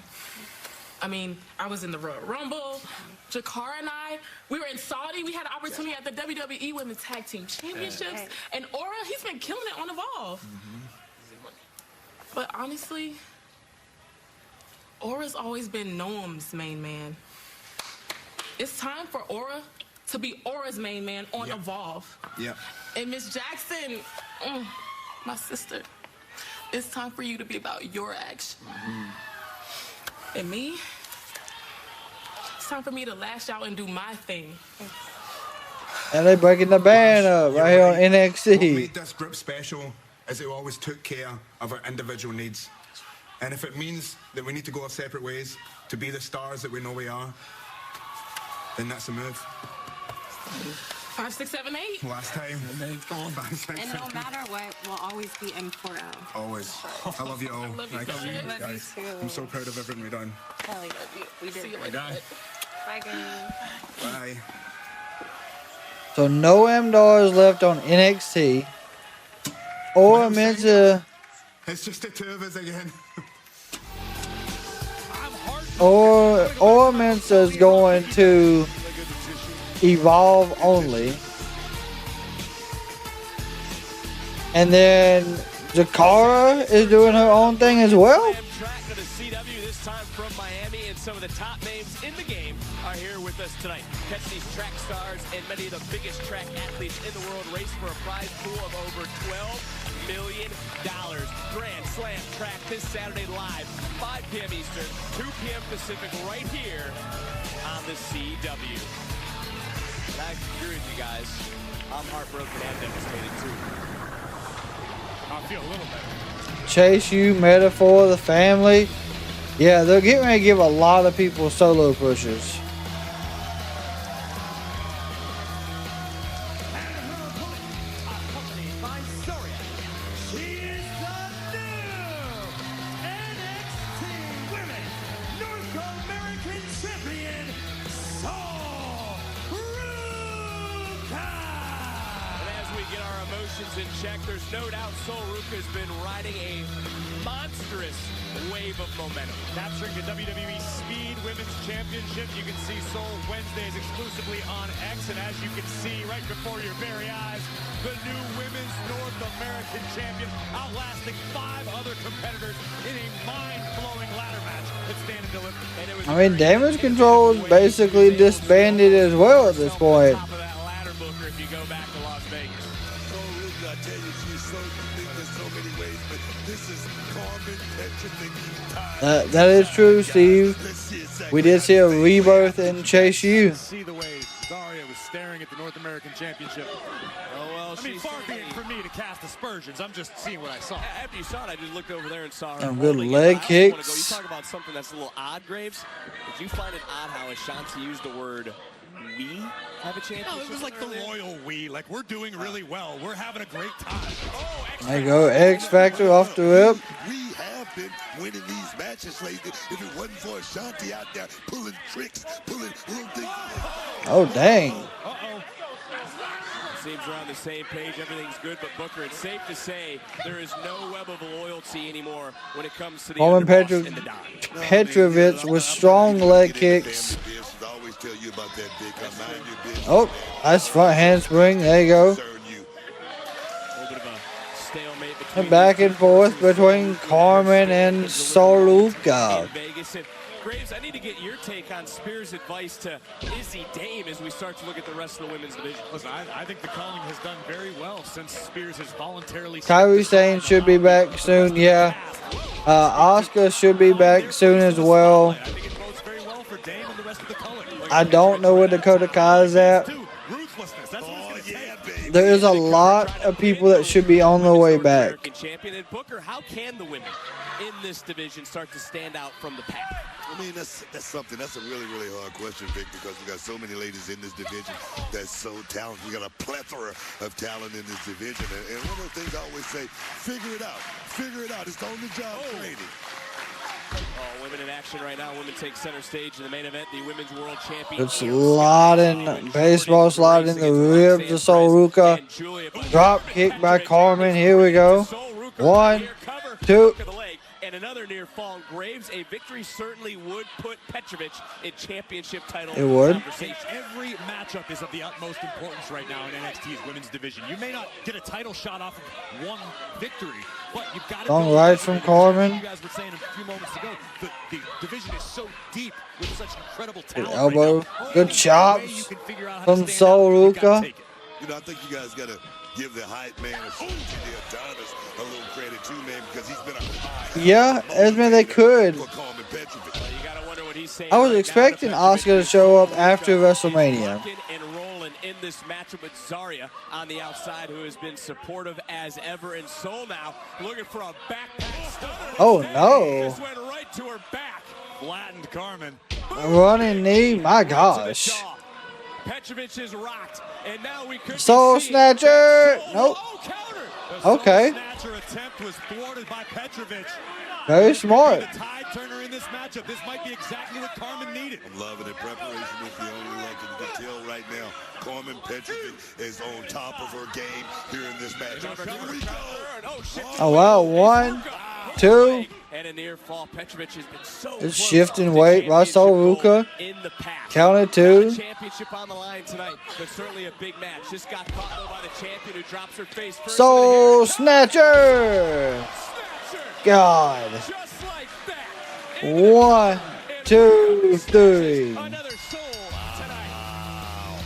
I mean, I was in the Royal Rumble. Jakar and we were in Saudi. We had an opportunity at the WWE Women's Tag Team Championships. And Aura, he's been killing it on Evolve. But honestly, Aura's always been Noam's main man. It's time for Aura to be Aura's main man on Evolve. Yeah. And Miss Jackson, my sister, it's time for you to be about your action. And me, it's time for me to lash out and do my thing. And they breaking the band up right here on NXT. What made this group special is they always took care of our individual needs. And if it means that we need to go our separate ways to be the stars that we know we are, then that's a move. 5, 6, 7, 8. Last time. And no matter what, we'll always be M4L. Always. I love you all. I love you, Thank so much. guys. Love you too. I'm so proud of everything we've done. Hell yeah, we did. See you Bye, later. guys. Bye, guys. Bye. So no M-Dollars left on NXT. Or Mensa. It's just the two of us again. Or Mensa is going to Evolve only. And then Jakara is doing her own thing as well. Track to the CW, this time from Miami, and some of the top names in the game are here with us tonight. Catch these track stars and many of the biggest track athletes in the world race for a prize pool of over $12 million. Grand Slam track this Saturday live, 5 p.m. Eastern, 2 p.m. Pacific, right here on the CW. And I agree with you guys. I'm heartbroken and devastated too. I feel a little better. Chase U, Metaphor, the family. Yeah, they're getting ready to give a lot of people solo pushes. In check, there's no doubt Sol Ruka's been riding a monstrous wave of momentum. Capturing the WWE Speed Women's Championship. You can see Sol Wednesdays exclusively on X, and as you can see right before your very eyes, the new Women's North American Champion, outlasting 5 other competitors in a mind-blowing ladder match that stand and deliver. I mean, Damage Control is basically disbanded as well at this point. Top of that ladder, Booker, if you go back to Las Vegas. I tell you, she's so unique in so many ways, but this is Carmen Petrovic. That is true, Steve. We did see a rebirth in Chase U. See the way Daria was staring at the North American Championship. Oh, well, I mean, far be it for me to cast aspersions. I'm just seeing what I saw. After you saw it, I just looked over there and saw her. Some good holding it. leg I also wanna kicks. You talk about something that's a little odd, Graves. Did you find it odd how Ashanti used the word "we" have a championship? No, it was like the loyal we. Like, we're doing really well. We're having a great time. Oh, There you go, X Factor off the rip. We have been winning these matches lately. If it wasn't for Ashanti out there pulling tricks, pulling little things. Oh, dang. Uh-oh. Seems we're on the same page. Everything's good, but Booker, it's safe to say there is no web of loyalty anymore when it comes to the Roman underboss and the Don. Petrovic with strong leg kicks. Oh, nice front handspring. There you go. And back and forth between Carmen and Soluka. Graves, I need to get your take on Spears' advice to Izzy Dame as we start to look at the rest of the women's division. Listen, I think the calling has done very well since Spears has voluntarily... Kyrie Sane should be back soon, yeah. Oscar should be back soon as well. I think it bodes very well for Dame and the rest of the color. I don't know where Dakota Kai is at. Ruthlessness, that's what it's going to take. There is a lot of people that should be on their way back. Champion. And Booker, how can the women in this division start to stand out from the pack? I mean, that's something. That's a really, really hard question, Vic, because we got so many ladies in this division that's so talented. We got a plethora of talent in this division. And one of the things I always say, figure it out. Figure it out. It's on the job training. Oh, women in action right now. Women take center stage in the main event. The Women's World Champion. Good sliding, baseball slide in the ribs of Soluka. Drop kick by Carmen. Here we go. 1, 2. And another near fall. Graves, a victory certainly would put Petrovic in championship title It would. conversation. Every matchup is of the utmost importance right now in NXT's women's division. You may not get a title shot off of one victory, but you've got to... Long right from Carmen. You guys were saying a few moments ago, the division is so deep with such incredible Good talent. elbow. Right now. Good chops from Soluka. You know, I think you guys got to give the hype man the Adonis a little credit too, man, because he's been a Yeah, Esme, they could. I was expecting Oscar to show up after WrestleMania. And rolling in this matchup with Zarya on the outside, who has been supportive as ever. And Soul now looking for a backpack stunner. Oh, no. This went right to her back. Flattened Carmen. A running knee. My gosh. Petrovic is rocked, and now we could Soul Snatcher. Nope. Okay. Snatcher attempt was thwarted by Petrovic. Very smart. The tide turner in this matchup. This might be exactly what Carmen needed. I'm loving it. Preparation is the only look, and you can tell right now, Carmen Petrovic is on top of her game here in this matchup. Here we go. Oh, wow. 1, 2. And a near fall. Petrovic has been so It's shifting weight. Russell Ruka. Counted 2. Championship on the line tonight, but certainly a big match. Just got caught though by the champion who drops her face first. Soul Snatcher. God. 1, 2, 3. Another soul tonight. Wow.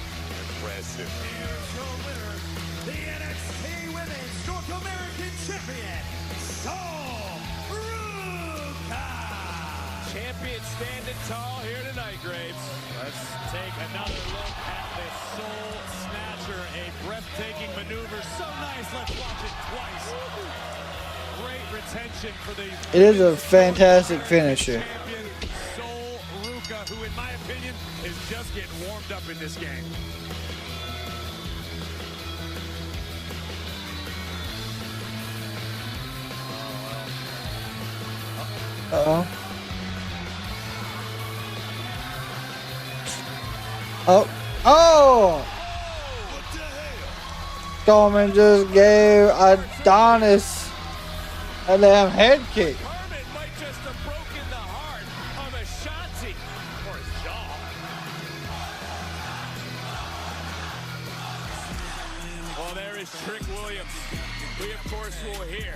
Impressive. Here's your winner, the NXT Women's North American Champion, Soul Ruka. Champion standing tall here tonight, Graves. Let's take another look at this Soul Snatcher. A breathtaking maneuver. So nice. Let's watch it twice. Great retention for the... It is a fantastic finisher. champion, Soul Ruka, who in my opinion is just getting warmed up in this game. Uh-oh. Oh. Oh! Storman just gave Adonis a damn head kick. Carmen might just have broken the heart of Ashanti for his jaw. Well, there is Trick Williams. We, of course, will hear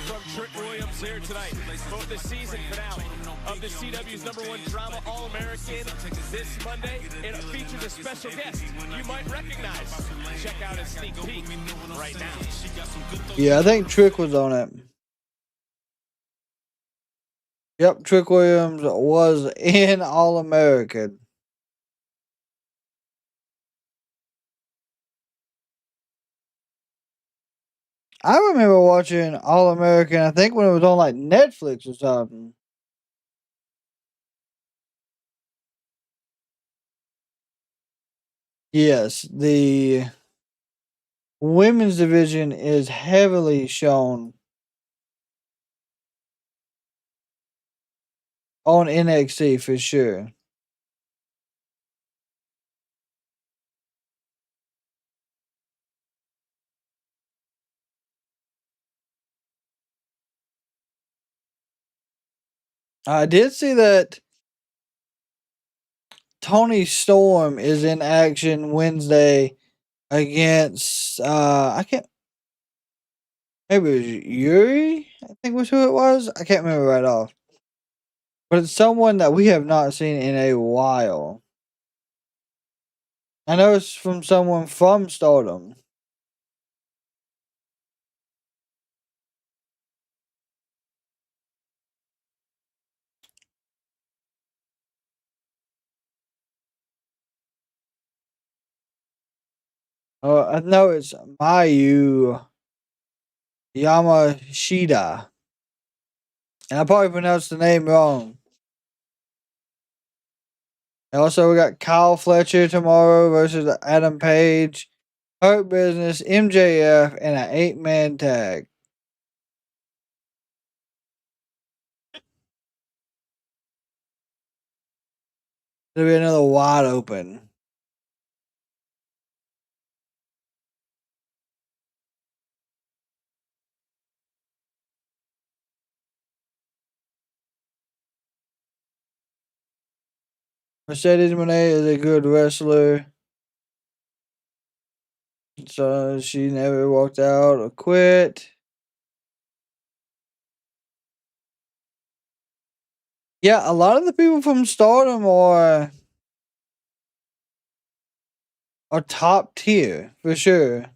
from Trick Williams here tonight. Both the season finale of the CW's #1 drama All-American this Monday. It features a special guest you might recognize. Check out a sneak peek right now. Yeah, I think Trick was on it. Yep, Trick Williams was in All-American. I remember watching All-American, I think when it was on like Netflix or something. Yes, the women's division is heavily shown on NXT for sure. I did see that Tony Storm is in action Wednesday against I can't, maybe it was Yuri, I think was who it was. I can't remember right off. But it's someone that we have not seen in a while. I know it's from someone from Stardom. I know it's Mayu Yamashita. And I probably pronounced the name wrong. And also, we got Kyle Fletcher tomorrow versus Adam Page, Hurt Business, MJF, and an 8-man tag. There'll be another wide open. Mercedes Moné is a good wrestler. So she never walked out or quit. Yeah, a lot of the people from Stardom are top tier for sure.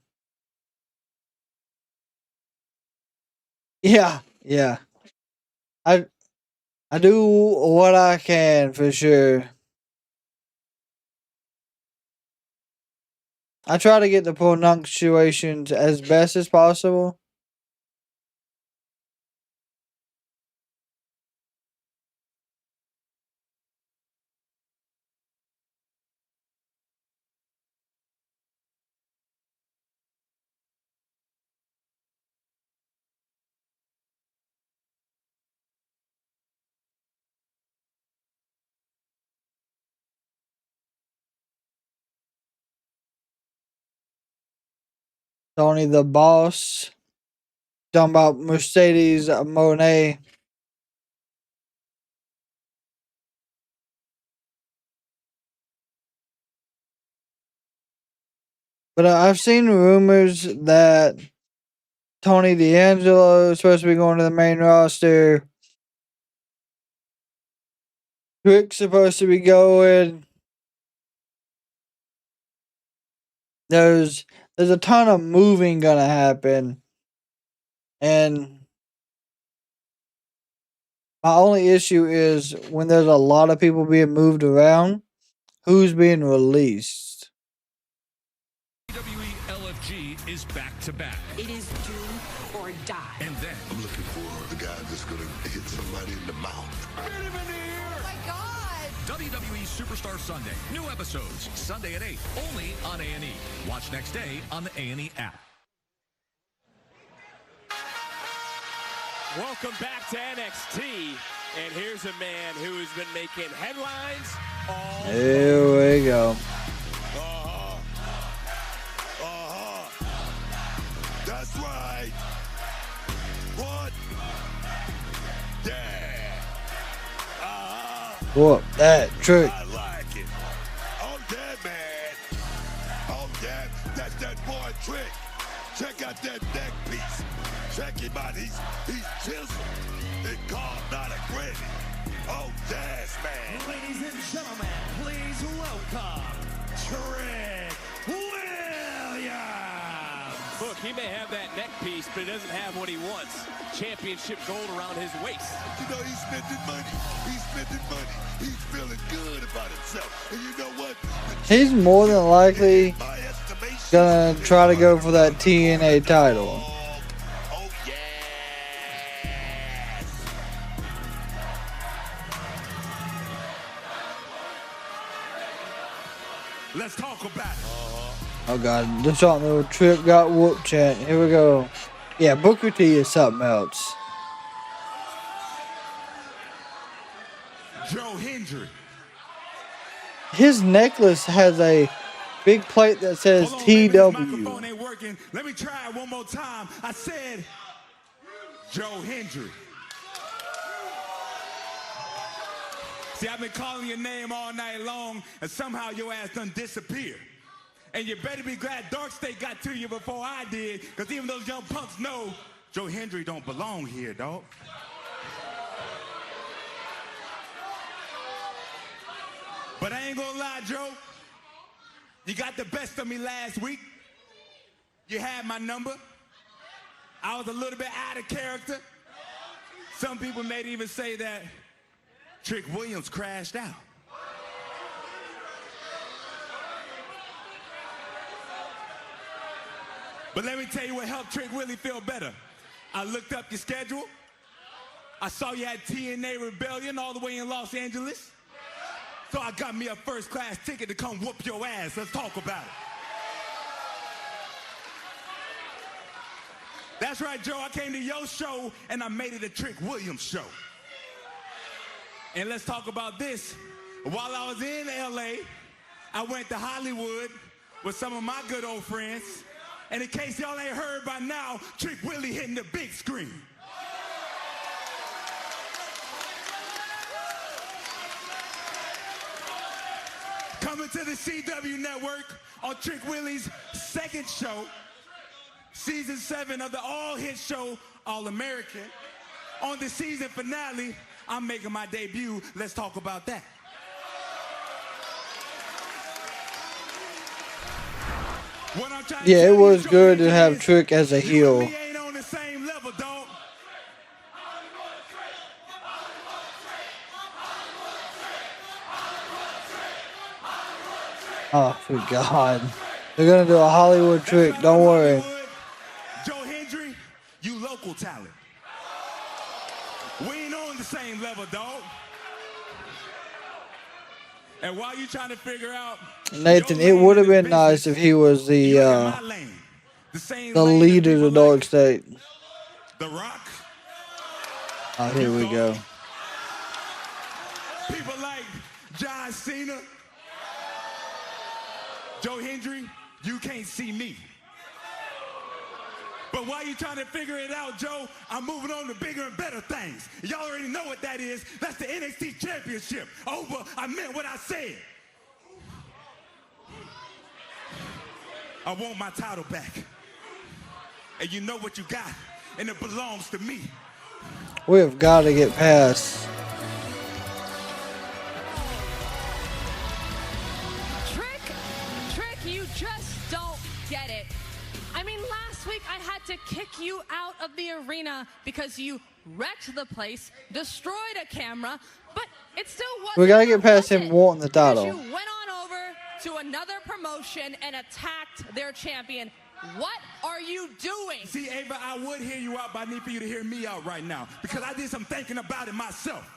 Yeah. I do what I can for sure. I try to get the pronunciations as best as possible. Tony the Boss. Talking about Mercedes Monet. But I've seen rumors that Tony D'Angelo is supposed to be going to the main roster. Trick's supposed to be going. There's a ton of moving gonna happen. And my only issue is when there's a lot of people being moved around, who's being released? WWE LFG is back to back. It is do or die. And then I'm looking for the guy that's going to hit somebody in the mouth. Oh my God! WWE Superstar Sunday. New episodes Sunday at 8, only on A&E. Watch next day on the A&E app. Welcome back to NXT. And here's a man who has been making headlines all Here we go. That's right. What? Yeah. Whoop that trick. I like it. Oh, yeah, man. Oh, yeah. That's that boy Trick. Check out that neck piece. Check him out. He's chiseled and carved out of granite. Oh, yes, man. Ladies and gentlemen, please welcome Trick Williams. Look, he may have that neck piece, but he doesn't have what he wants. Championship gold around his waist. You know, he's spending money. He's spending money. He's feeling good about himself. And you know what? He's more than likely gonna try to go for that TNA title. Let's talk about it. Oh god, this something little Trick got whoop chant. Here we go. Yeah, Booker T is something else. Joe Hendry. His necklace has a big plate that says Hold on, maybe this TW. microphone ain't working. Let me try it one more time. I said Joe Hendry. See, I've been calling your name all night long, and somehow your ass done disappeared. And you better be glad Dark State got to you before I did, because even those young punks know Joe Hendry don't belong here, dog. But I ain't gonna lie, Joe. You got the best of me last week. You had my number. I was a little bit out of character. Some people may even say that Trick Williams crashed out. But let me tell you what helped Trick Willie feel better. I looked up your schedule. I saw you had TNA Rebellion all the way in Los Angeles. So I got me a first-class ticket to come whoop your ass. Let's talk about it. That's right, Joe. I came to your show, and I made it a Trick Williams show. And let's talk about this. While I was in L.A., I went to Hollywood with some of my good old friends. And in case y'all ain't heard by now, Trick Willie hitting the big screen. Coming to the CW network on Trick Willie's second show, season 7 of the all-hit show, All American. On the season finale, I'm making my debut. Let's talk about that. Yeah, it was good to have Trick as a heel. Ain't on the same level, dog. Oh, good God. They're gonna do a Hollywood trick. Don't worry. Joe Hendry, you local talent. We ain't on the same level, dog. And while you trying to figure out, Nathan, it would have been nice if he was the leader of the Dog State. The Rock. Oh, here we go. People like John Cena. Joe Hendry, you can't see me. But while you trying to figure it out, Joe, I'm moving on to bigger and better things. Y'all already know what that is. That's the NXT Championship. Over, I meant what I said. I want my title back. And you know what you got, and it belongs to me. We have got to get past. Trick, you just don't get it. I mean, last week I had to kick you out of the arena because you wrecked the place, destroyed a camera, but it still wasn't. We got to get past him wanting the title. You went on over to another promotion and attacked their champion. What are you doing? See, Ava, I would hear you out, but I need for you to hear me out right now because I did some thinking about it myself.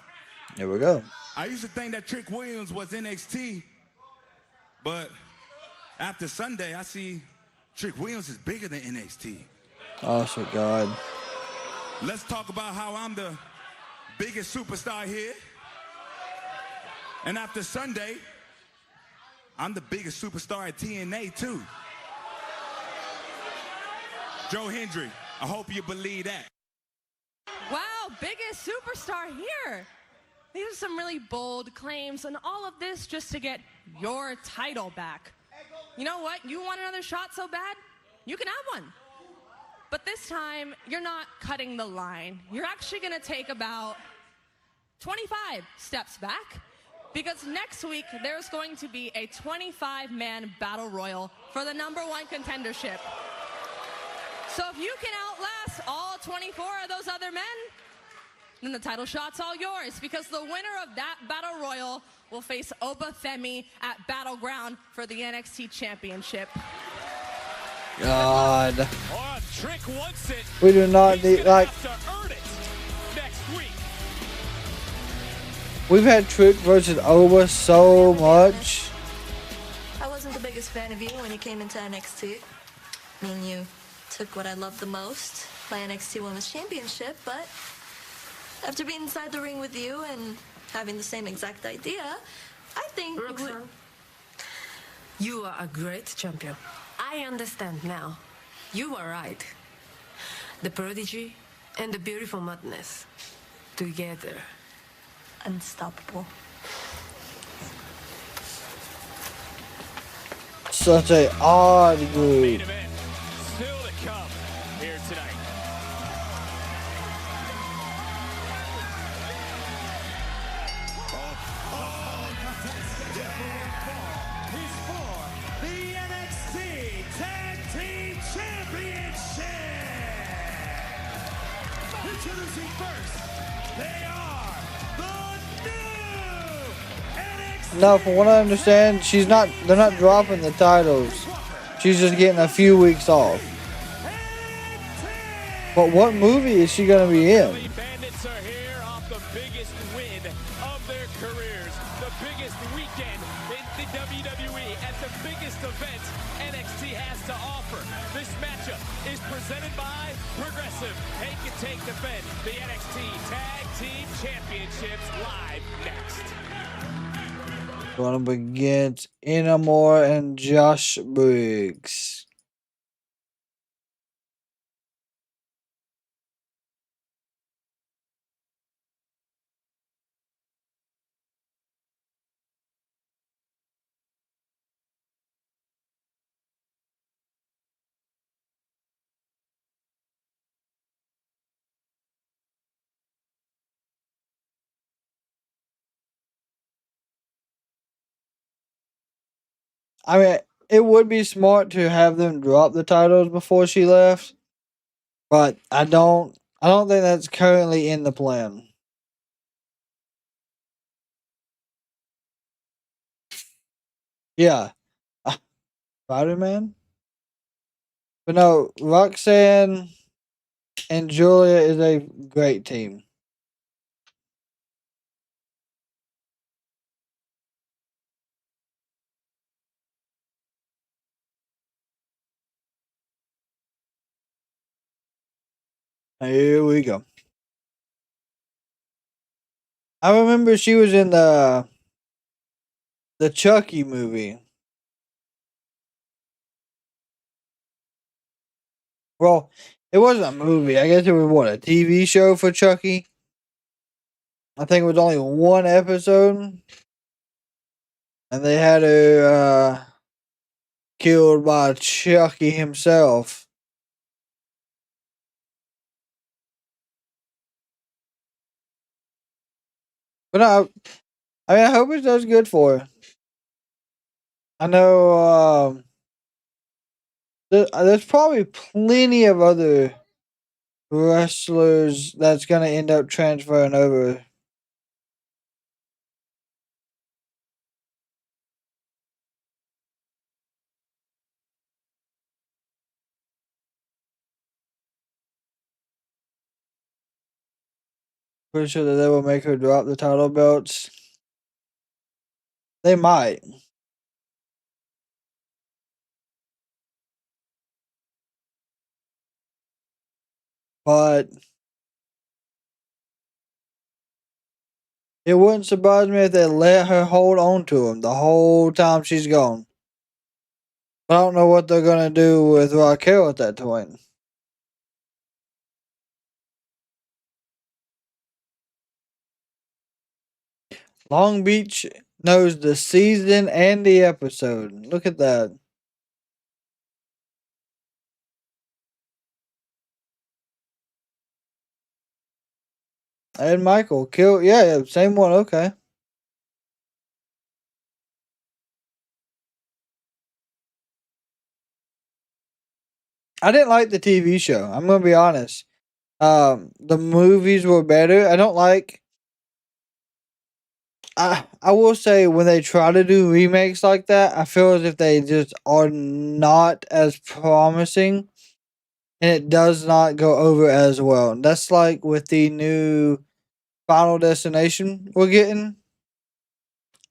Here we go. I used to think that Trick Williams was NXT, but after Sunday, I see Trick Williams is bigger than NXT. Oh, sweet God. Let's talk about how I'm the biggest superstar here. And after Sunday, I'm the biggest superstar at TNA, too. Joe Hendry, I hope you believe that. Wow, biggest superstar here. These are some really bold claims, and all of this just to get your title back. You know what? You want another shot so bad? You can have one. But this time, you're not cutting the line. You're actually going to take about 25 steps back, because next week, there's going to be a 25-man battle royal for the #1 contendership. So if you can outlast all 24 of those other men, then the title shot's all yours, because the winner of that battle royal will face Oba Femi at Battleground for the NXT Championship. God. Oh, Trick wants it. We do not need, like, Earn it next week. we've had Trick versus Oba so much. I wasn't the biggest fan of you when you came into NXT. I mean, you took what I loved the most, my NXT Women's Championship, but after being inside the ring with you and having the same exact idea, I think Roxanne, you are a great champion. I understand now. You were right. The prodigy and the beautiful madness together. Unstoppable. Such a odd group. Still to come here tonight. He's for the NXT Tag Team Championship. Introducing first, they are the new NXT. No, from what I understand, they're not dropping the titles. She's just getting a few weeks off. But what movie is she going to be in? Bandits are here off the biggest win of their careers. The biggest weekend in the WWE at the biggest event NXT has to offer. This matchup is presented by Progressive. Take and take defend the NXT Tag Team Championships live next. Going up against Inamura and Josh Briggs. I mean, it would be smart to have them drop the titles before she left, but I don't think that's currently in the plan. Yeah. Spider-Man? But no, Roxanne and Giulia is a great team. Here we go. I remember she was in the Chucky movie. Well, it wasn't a movie. I guess it was what, a TV show for Chucky? I think it was only one episode. And they had her killed by Chucky himself. But I hope it does good for her. I know there's probably plenty of other wrestlers that's going to end up transferring over. Pretty sure that they will make her drop the title belts. They might. But it wouldn't surprise me if they let her hold on to him the whole time she's gone. I don't know what they're going to do with Raquel at that point. Long Beach knows the season and the episode. Look at that. And Michael killed. Yeah, same one. Okay. I didn't like the TV show. I'm gonna be honest. The movies were better. I don't like. I will say when they try to do remakes like that, I feel as if they just are not as promising, and it does not go over as well. That's like with the new Final Destination we're getting.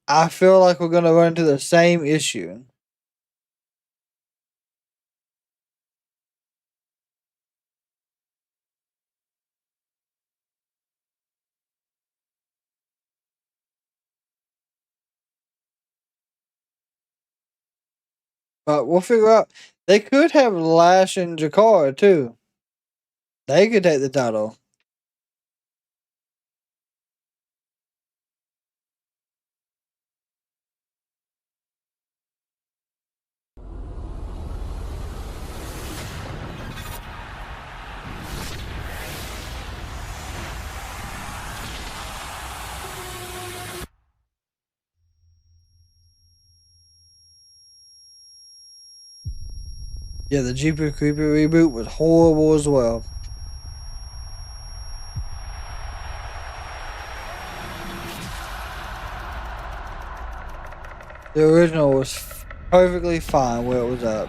I feel like we're gonna run into the same issue. But we'll figure out. They could have Lash and Jakar too. They could take the title. Yeah, the Jeepers Creepers reboot was horrible as well. The original was perfectly fine where it was at.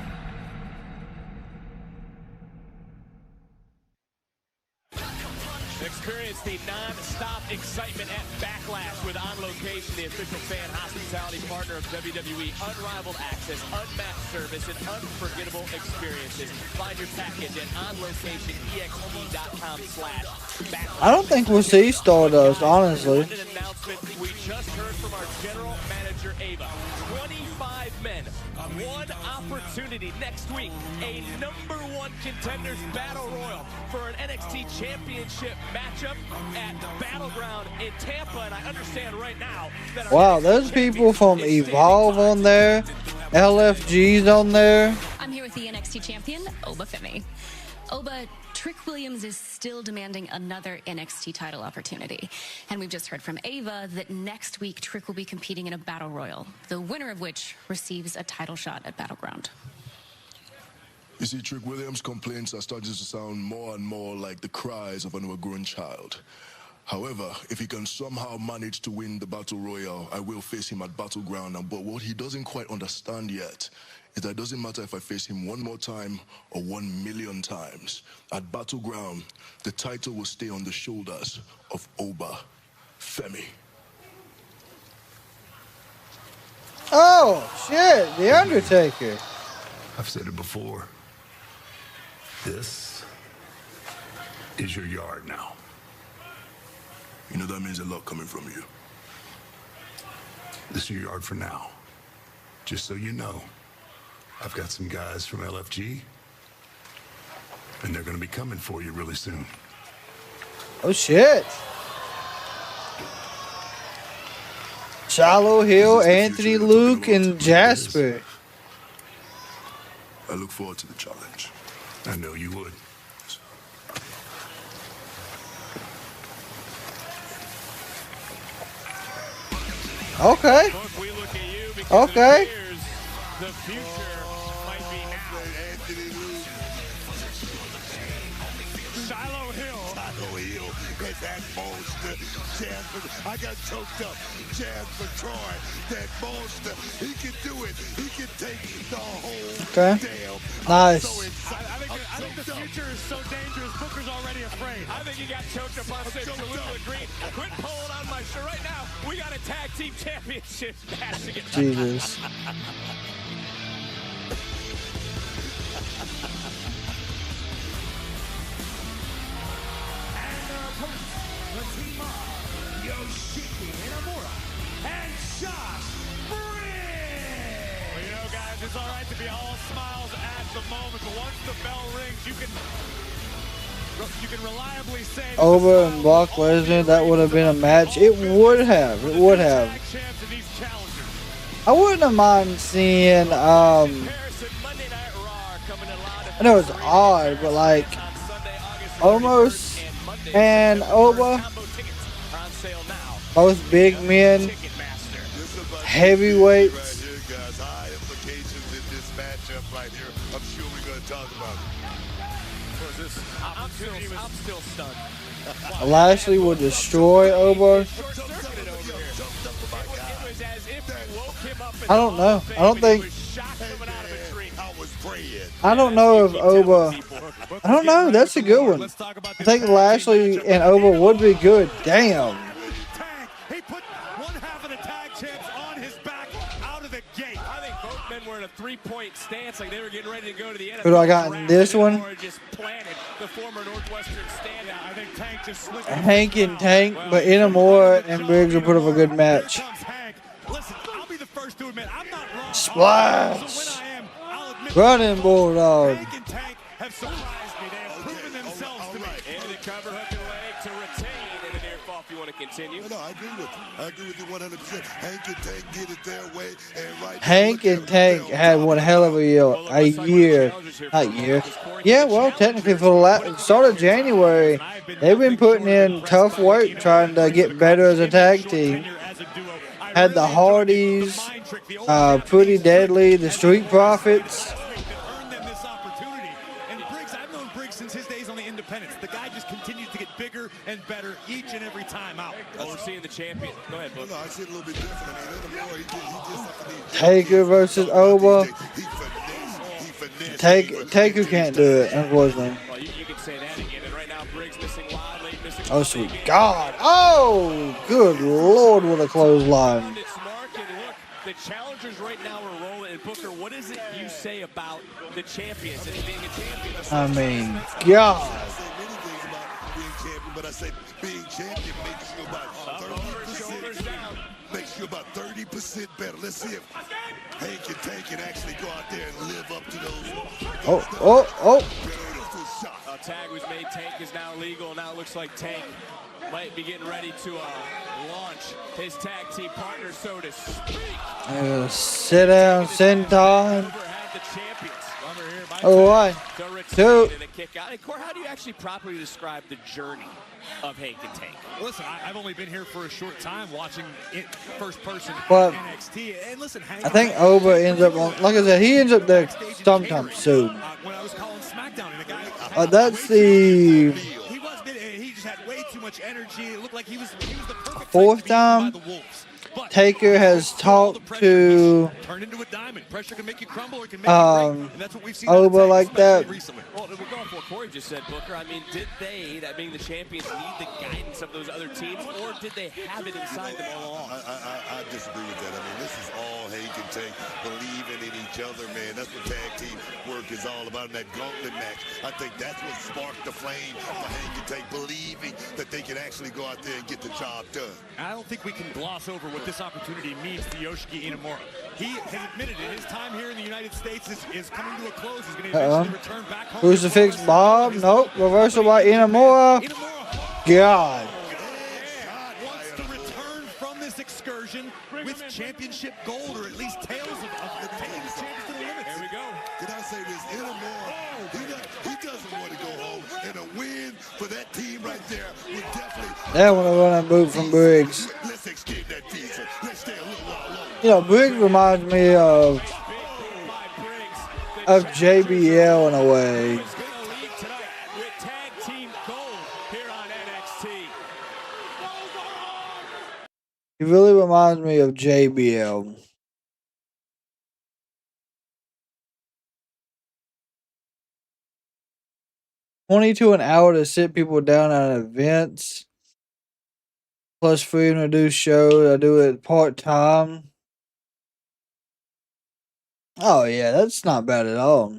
Experience the non-stop excitement at Backlash with On Location, the official fan hospitality partner of WWE. Unrivaled access, unmatched service, and unforgettable experiences. Find your package at onlocationext.com/Backlash. I don't think we'll see Stardust, honestly. An announcement we just heard from our general manager, Ava. 25 men, one opportunity next week. A #1 contenders battle royal for an NXT championship matchup at Battleground in Tampa. And I understand right now that wow, there's people from Evolve on there, LFG's on there. I'm here with the NXT champion, Oba Femi. Oba, Trick Williams is still demanding another NXT title opportunity. And we've just heard from Ava that next week Trick will be competing in a battle royal, the winner of which receives a title shot at Battleground. You see, Trick Williams' complaints are starting to sound more and more like the cries of an overgrown child. However, if he can somehow manage to win the Battle Royale, I will face him at Battleground. But what he doesn't quite understand yet is that it doesn't matter if I face him one more time or 1,000,000 times. At Battleground, the title will stay on the shoulders of Oba Femi. Oh, shit. The Undertaker. I've said it before. This is your yard now. You know that means a lot coming from you. This is your yard for now. Just so you know, I've got some guys from LFG, and they're going to be coming for you really soon. Oh, shit. Shallow Hill, Anthony, Luke, and Jasper. I look forward to the challenge. I know you would. Okay. Okay. The future might be now. Shiloh Hill. Shiloh Hill. And that monster, Jasper. I got choked up. Jasper Troy. That monster. He can do it. He can take the whole Okay. damn. Nice. I think the future is so dangerous, Booker's already afraid. I think he got choked up on stage. Jalula Green. Quit pulling on my shirt right now. We got a tag team championship match to get. Jesus. Yoshiki Inamura and Josh Briggs. Well, you know, guys, it's all right to be all smiles at the moment, but once the bell rings, you can reliably say Over and Brock Lesnar, that would have been a match. It would have. It would have. I wouldn't have mind seeing. I know it's odd, but like almost and Oba, both big men, heavyweights. High implications in this matchup right here. I'm sure we're going to talk about it. I'm still stunned. Lashley would destroy Oba. I don't know. I don't know if Oba. I don't know. That's a good one. I think Lashley and Oba would be good. Damn. he put one half of the tag champs on his back out of the gate. I think both men were in a three-point stance, like they were getting ready to go to the NFL. Who do I got in this one? Just planted the former Northwestern standout. I think Tank just slipped. Hank and Tank, but Inamura and Briggs will put up a good match. Listen, I'll be the first to admit I'm not wrong. Splash! So when I am, I'll admit Running Bulldog. Hank and Tank have surprised me. They have proven themselves to me. And the cover hook and leg to retain in the near fall if you want to continue. No, I agree with you. I agree with you 100%. Hank and Tank get it their way. And right Hank and Tank had one hell of a year. Not year. Yeah, well, technically for the start of January, they've been putting in tough work trying to get better as a tag team. Had the Hardys, Pretty Deadly, the Street Profits. Since his days on the independents, the guy just continues to get bigger and better each and every time out. Oh, we're seeing the champion. Go ahead, Book. No, I see it a little bit different. I mean, he just Taker versus Oba. Taker can't do it, unfortunately. Well, you can say that again. And right now, Briggs missing wildly, missing. Oh, sweet God. Oh, good Lord, what a clothesline. The challengers right now are rolling. And Booker, what is it you say about the champions and being a champion? I mean, God. I say many things about being champion, but I say being champion makes you about 30%. Makes you about 30% better. Let's see if Hank and Tank can actually go out there and live up to those. Oh. Beautiful shot. A tag was made. Tank is now legal. Now it looks like Tank might be getting ready to launch his tag team partner, so to speak. Sit down, senton. Oh, one, two. Cor, how do you actually properly describe the journey of Hank and Tank? Listen, I've only been here for a short time watching it first person But NXT. And listen, Hank, I think Oba ends up on, like I said, he ends up there sometime soon. when I was calling SmackDown, and the guy That's the he just had way too much energy. It looked like he was the perfect fourth time. by the Wolves. Taker has talked to Turn into a diamond. Pressure can make you crumble or can make you break. And that's what we've seen Oba like that. recently. Well, we're going for what Corey just said, Booker. I mean, did they, that being the champions, need the guidance of those other teams, or did they have it inside them all along? I disagree with that. I mean, this is all Hank and Tank believing in each other, man. That's what tag team work is all about in that gauntlet match. I think that's what sparked the flame for Hank and Tank, believing that they can actually go out there and get the job done. I don't think we can gloss over what this opportunity means to Yoshiki Inamura. He has admitted that his time here in the United States is coming to a close. He's going to eventually return back home. Crucifix Bob. Nope. Reversal by Inamura. God. Wants to return from this excursion with championship gold, or at least tails of the taking his champions to the limits. There we go. Can I say this? Inamura, he doesn't want to go home, and a win for that team right there would definitely. That one a running boot from Briggs. Let's extend that visa. Let's stay a little while longer. You know, Briggs reminds me of JBL in a way. With tag team gold here on NXT. He really reminds me of JBL. $22 an hour to sit people down at events. Plus free and reduced shows. I do it part-time. Oh, yeah, that's not bad at all.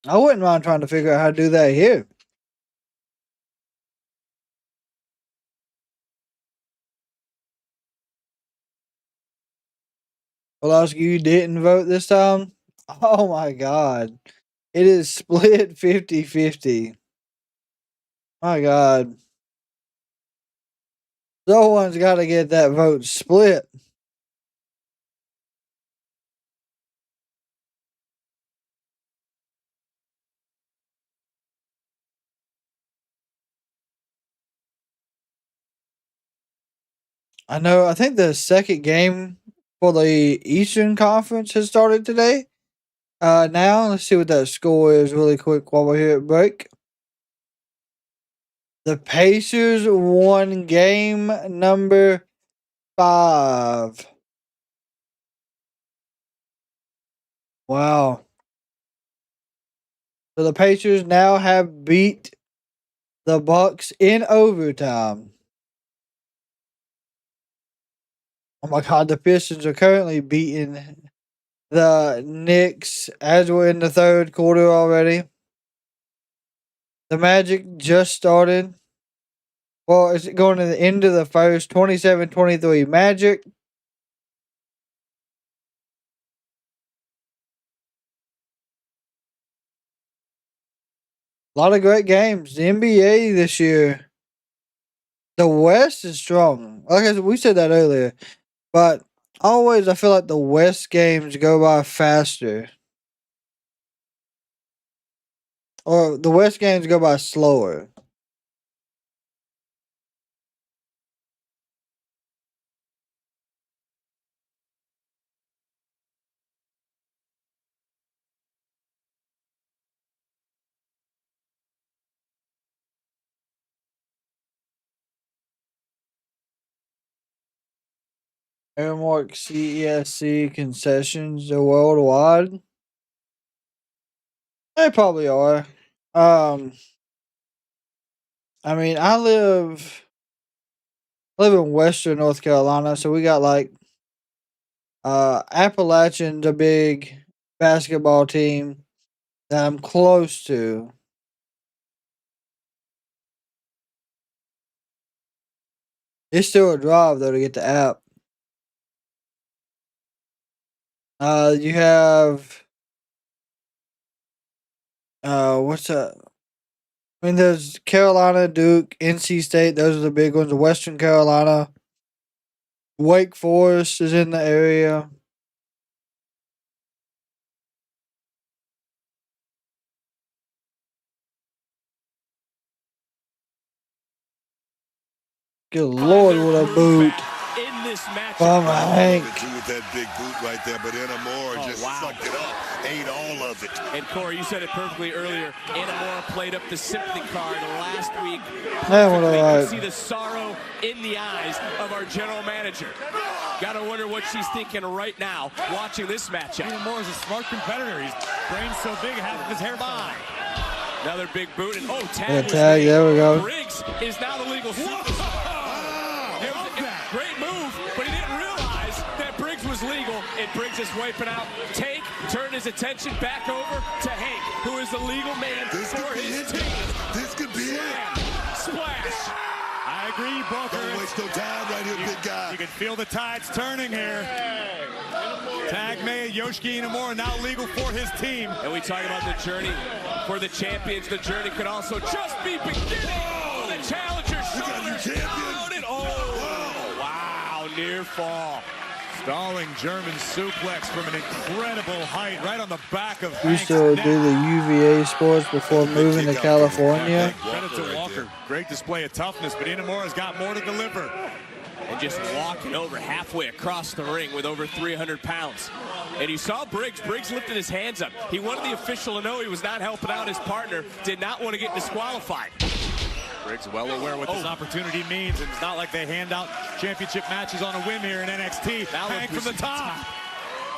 I wouldn't mind trying to figure out how to do that here. Pulaski, you didn't vote this time? Oh my god. It is split 50-50. My god. Someone's got to get that vote split. I know, I think the second game for the Eastern Conference has started today. Now, let's see what that score is really quick while we're here at break. The Pacers won game number 5. Wow. So the Pacers now have beat the Bucks in overtime. Oh my god, the Pistons are currently beating the Knicks as we're in the third quarter already. The Magic just started. Well, it's going to the end of the first. 27-23 Magic. A lot of great games. The NBA this year. The West is strong. Like I said, we said that earlier. But always I feel like the West games go by faster. Or the West games go by slower. Airmark CESC concessions are worldwide. They probably are. I mean, I live in Western North Carolina, so we got like Appalachian's a big basketball team that I'm close to. It's still a drive though to get the app. You have what's that? I mean, there's Carolina, Duke, NC State. Those are the big ones. Western Carolina, Wake Forest is in the area. Good Lord, what a boot! in this matchup. Oh my. With that big boot right there, but Inamura just sucked it up, ate all of it. And Corey, you said it perfectly earlier. Inamura played up the sympathy card last week. Man, what You a can see the sorrow in the eyes of our general manager. Gotta wonder what she's thinking right now, watching this matchup. Inamura's a smart competitor. His brain's so big, half of his hair fine. Another big boot, and tag. Yeah, was tag, made. there we go. Briggs is now the legal superstar. It was a great move, but he didn't realize that Briggs was legal, and Briggs is wiping out. Take, turned his attention back over to Hank, who is the legal man for his team. This could be it. Splash. I agree, Booker. Don't waste no time right here, big guy. You can feel the tides turning here. Tag made, Yoshiki Inamura now legal for his team. And we talk about the journey for the champions. The journey could also just be beginning. Oh, the challenger's shoulder loaded. Oh, wow, near fall. Stalling German suplex from an incredible height, right on the back of Used to do the UVA sports before moving to California. Credit to Walker. Great display of toughness, but Inamura's got more to deliver. And just walking over halfway across the ring with over 300 pounds. And you saw Briggs. Briggs lifted his hands up. He wanted the official to know he was not helping out his partner. Did not want to get disqualified. Briggs well aware what this opportunity means, and it's not like they hand out championship matches on a whim here in NXT. Now Hank from the top.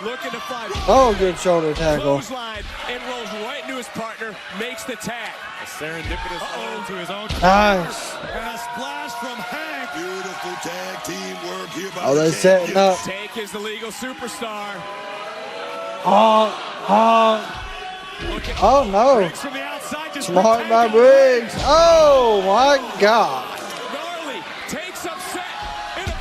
Looking to find. Oh, good shoulder tackle. Clothesline and rolls right into his partner. Makes the tag. A serendipitous throw to his own. Nice. And a splash from Hank. Beautiful tag team work here by Oh, they're setting up. Tank is the legal superstar. Oh no. From the outside, just Smart by Briggs. Oh my God. Gnarly takes upset.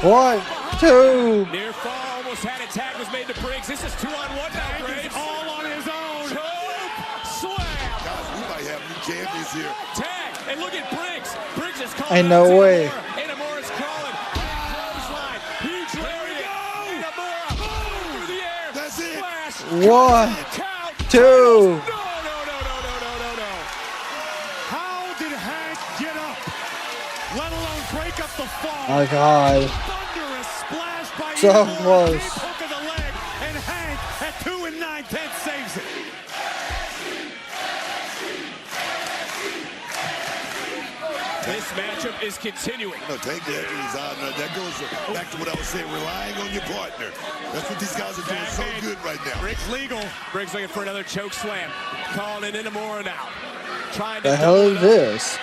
1, 2. Near fall, almost had it. Tag was made to Briggs. This is 2-on-1 now. Briggs all on his own. Choke slam. Guys, we might have new champions here. Tag. And look at Briggs. Briggs is calling. Ain't no way. Inamura's crawling. Clothesline. Huge lariat. Inamura through the air. That's it. Splash. 1, 2. No. How did Hank get up? Let alone break up the fall. My God. Thunderous splash by So Inamura. close. Deep hook of the leg, and Hank at 2 9/10 saves it. This matchup is continuing. No, take that. That goes back to what I was saying, relying on your partner. That's what these guys are doing so good right now. Briggs legal. Briggs looking for another choke slam. Calling in Inamura now. Trying to The hell is this?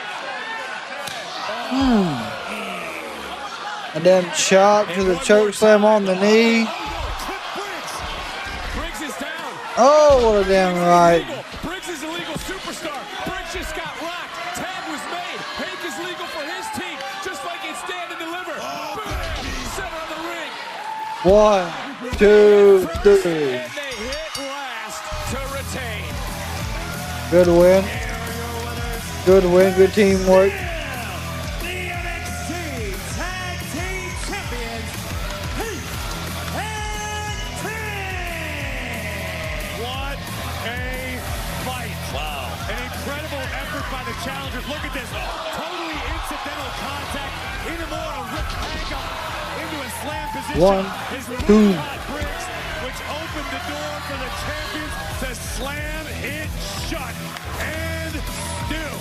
And then chop to the choke slam on the knee. Briggs is down. Oh, what a damn right. Briggs is a legal superstar. Briggs just got rocked. Tag was made. Hank is legal for his team, just like it's stand and deliver. Bam! Center of the ring. 1, 2, 3. And they hit last to retain. Good win. Good win. Good teamwork. The NXT Tag Team Champions, Heath and Tim. What a fight. Wow. An incredible effort by the challengers. Look at this. Totally incidental contact. Inamura ripped Hank up into a slam position. 1, His 2. Briggs, which opened the door for the champions to slam it shut. And still.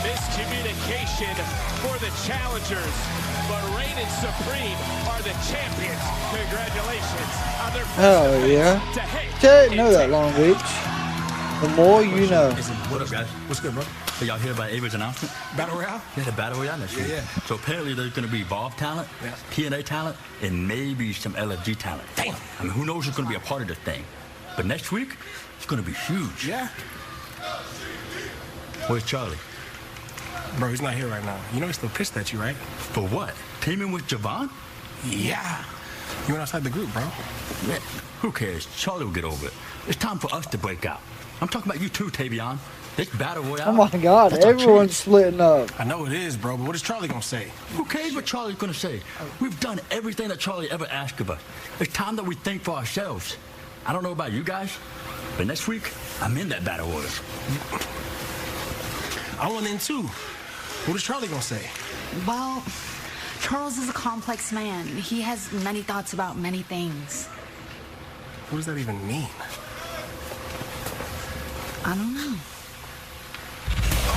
Miscommunication for the challengers, but reigning supreme are the champions. Congratulations on their first Hell yeah. Didn't know that, Long Beach. The more you know. What up, guys? What's good, bro? So y'all hear about Avery's announcement? Battle Royale? Yeah, the Battle Royale next week. Yeah. So apparently there's going to be Evolve talent, TNA talent, and maybe some LFG talent. Damn. I mean, who knows who's going to be a part of this thing? But next week, it's going to be huge. Yeah. Where's Charlie? Bro, he's not here right now. You know he's still pissed at you, right? For what? Teaming with Javon? Yeah. You went outside the group, bro. Man, who cares? Charlie will get over it. It's time for us to break out. I'm talking about you too, Tavion. This Battle Royale. Oh my God, that's our everyone's chance. splitting up. I know it is, bro, but what is Charlie gonna say? Who cares what Charlie's gonna say? We've done everything that Charlie ever asked of us. It's time that we think for ourselves. I don't know about you guys, but next week, I'm in that Battle Royale. I want in too. What is Charlie gonna say? Well, Charles is a complex man. He has many thoughts about many things. What does that even mean? I don't know.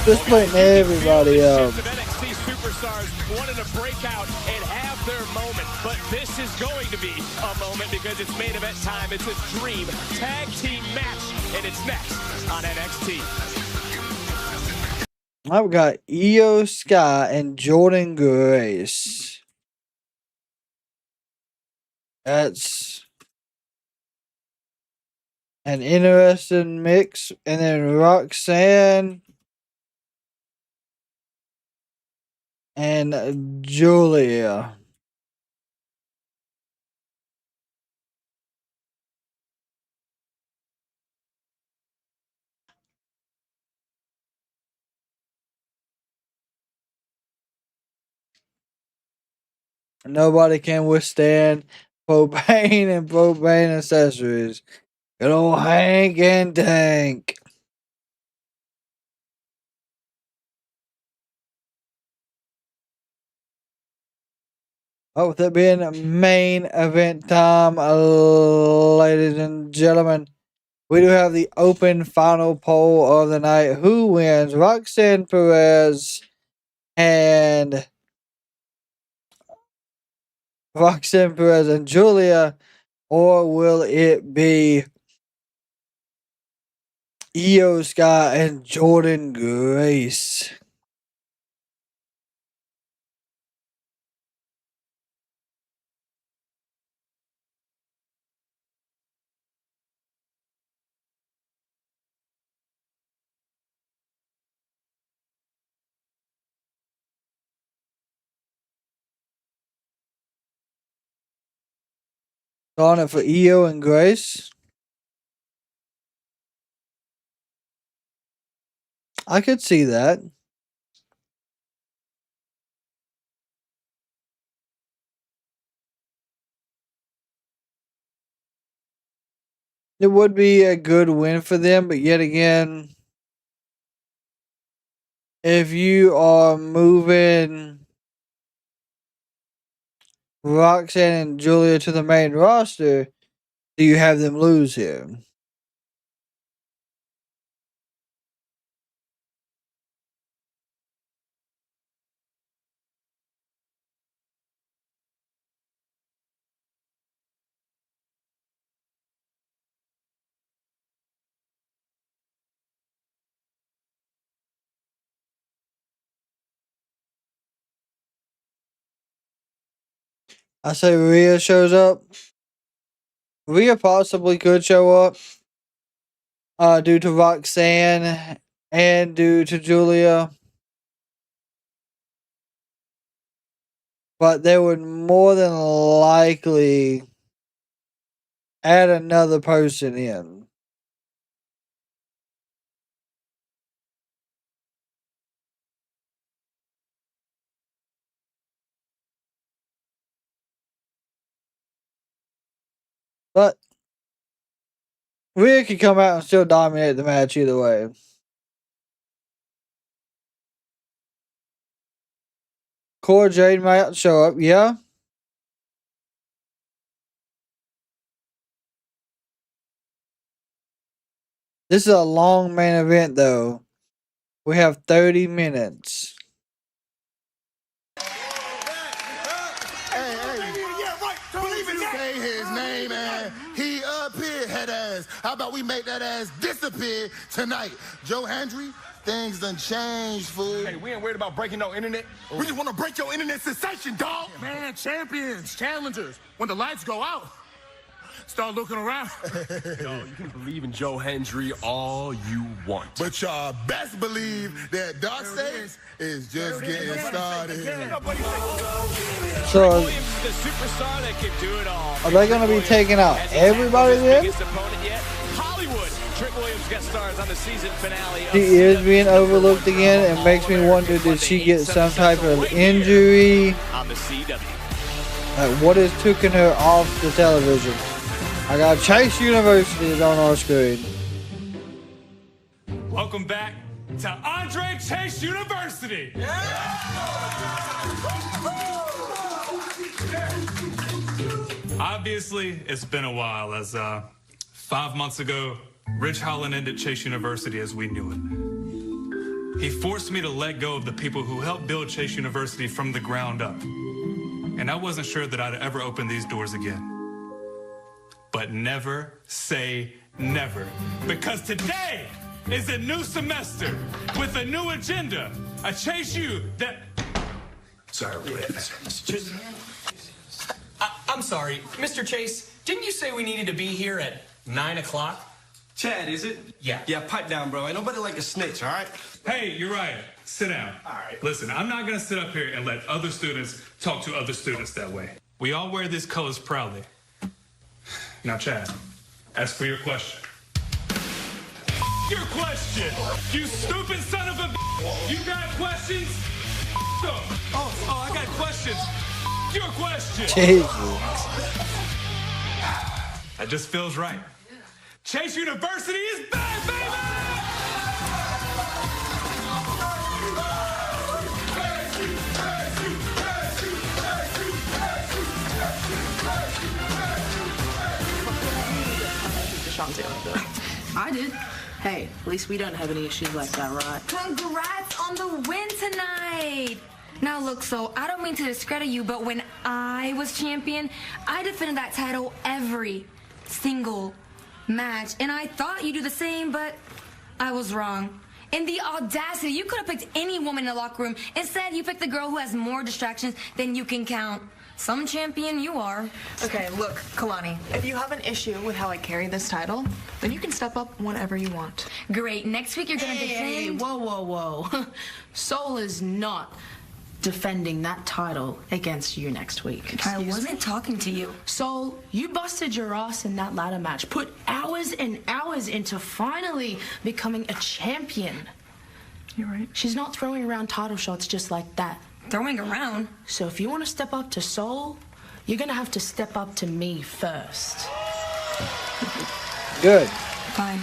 Just putting everybody up. Of NXT superstars wanted to break out and have their moment, but this is going to be a moment because it's main event time. It's a dream tag team match, and it's next on NXT. I've got IYO SKY and Jordynne Grace. That's an interesting mix. And then Roxanne and Giulia. Nobody can withstand propane and propane accessories. Good old Hank and Tank. Oh, with it being main event time, ladies and gentlemen, we do have the open final poll of the night. Who wins? Roxanne Perez and Giulia, or will it be IYO SKY and Jordynne Grace? On it for IYO and Grace. I could see that. It would be a good win for them, but yet again, if you are moving Roxanne and Giulia to the main roster, do you have them lose here? I say Rhea shows up. Rhea possibly could show up due to Roxanne and due to Giulia. But they would more than likely add another person in. But Rhea could come out and still dominate the match either way. Cora Jade might show up, yeah. This is a long main event, though. We have 30 minutes. Say his name and he appeared, head ass. How about we make that ass disappear tonight? Joe Hendry, things done changed, fool. Hey, we ain't worried about breaking no internet. We just want to break your internet sensation, dog. Man, champions, challengers. When the lights go out, start looking around. Yo, you can believe in Joe Hendry all you want. But y'all best believe that Dark Stage is just getting started. So, The superstar that can do it all. are they going to be taking out everybody then? Biggest opponent yet, Hollywood. Trick Williams guest stars on the season finale. She is being overlooked again. It makes me wonder, did she get some type of injury? On the CW. Like, what is taking her off the television? I got Chase University on our screen. Welcome back to Andre Chase University. Obviously, it's been a while, as 5 months ago, Rich Holland ended Chase University as we knew it. He forced me to let go of the people who helped build Chase University from the ground up. And I wasn't sure that I'd ever open these doors again. But never say never. Because today is a new semester with a new agenda. A Chase U that... Sorry, I'm sorry. Mr. Chase, didn't you say we needed to be here at 9 o'clock? Chad, is it? Yeah. Yeah, pipe down, bro. Ain't nobody like a snitch, all right? Hey, Uriah, sit down. All right. Listen, I'm not going to sit up here and let other students talk to other students that way. We all wear these colors proudly. Now, Chad, as for your question. Your question! You stupid son of a b****! You got questions? Oh, I got questions. Your question! Jesus. That just feels right. Chase University is back, baby! I did. Hey, at least we don't have any issues like that, right? Congrats on the win tonight! Now look, so I don't mean to discredit you, but when I was champion, I defended that title every single match. And I thought you'd do the same, but I was wrong. And the audacity, you could have picked any woman in the locker room. Instead, you picked the girl who has more distractions than you can count. Some champion you are. Okay, look, Kalani, if you have an issue with how I carry this title, then you can step up whenever you want. Great. Next week you're gonna defend. Whoa. Soul is not defending that title against you next week. I wasn't talking to you. Soul, you busted your ass in that ladder match. Put hours and hours into finally becoming a champion. You're right. She's not throwing around title shots just like that. Throwing around? So if you want to step up to Soul, you're going to have to step up to me first. Good. Fine.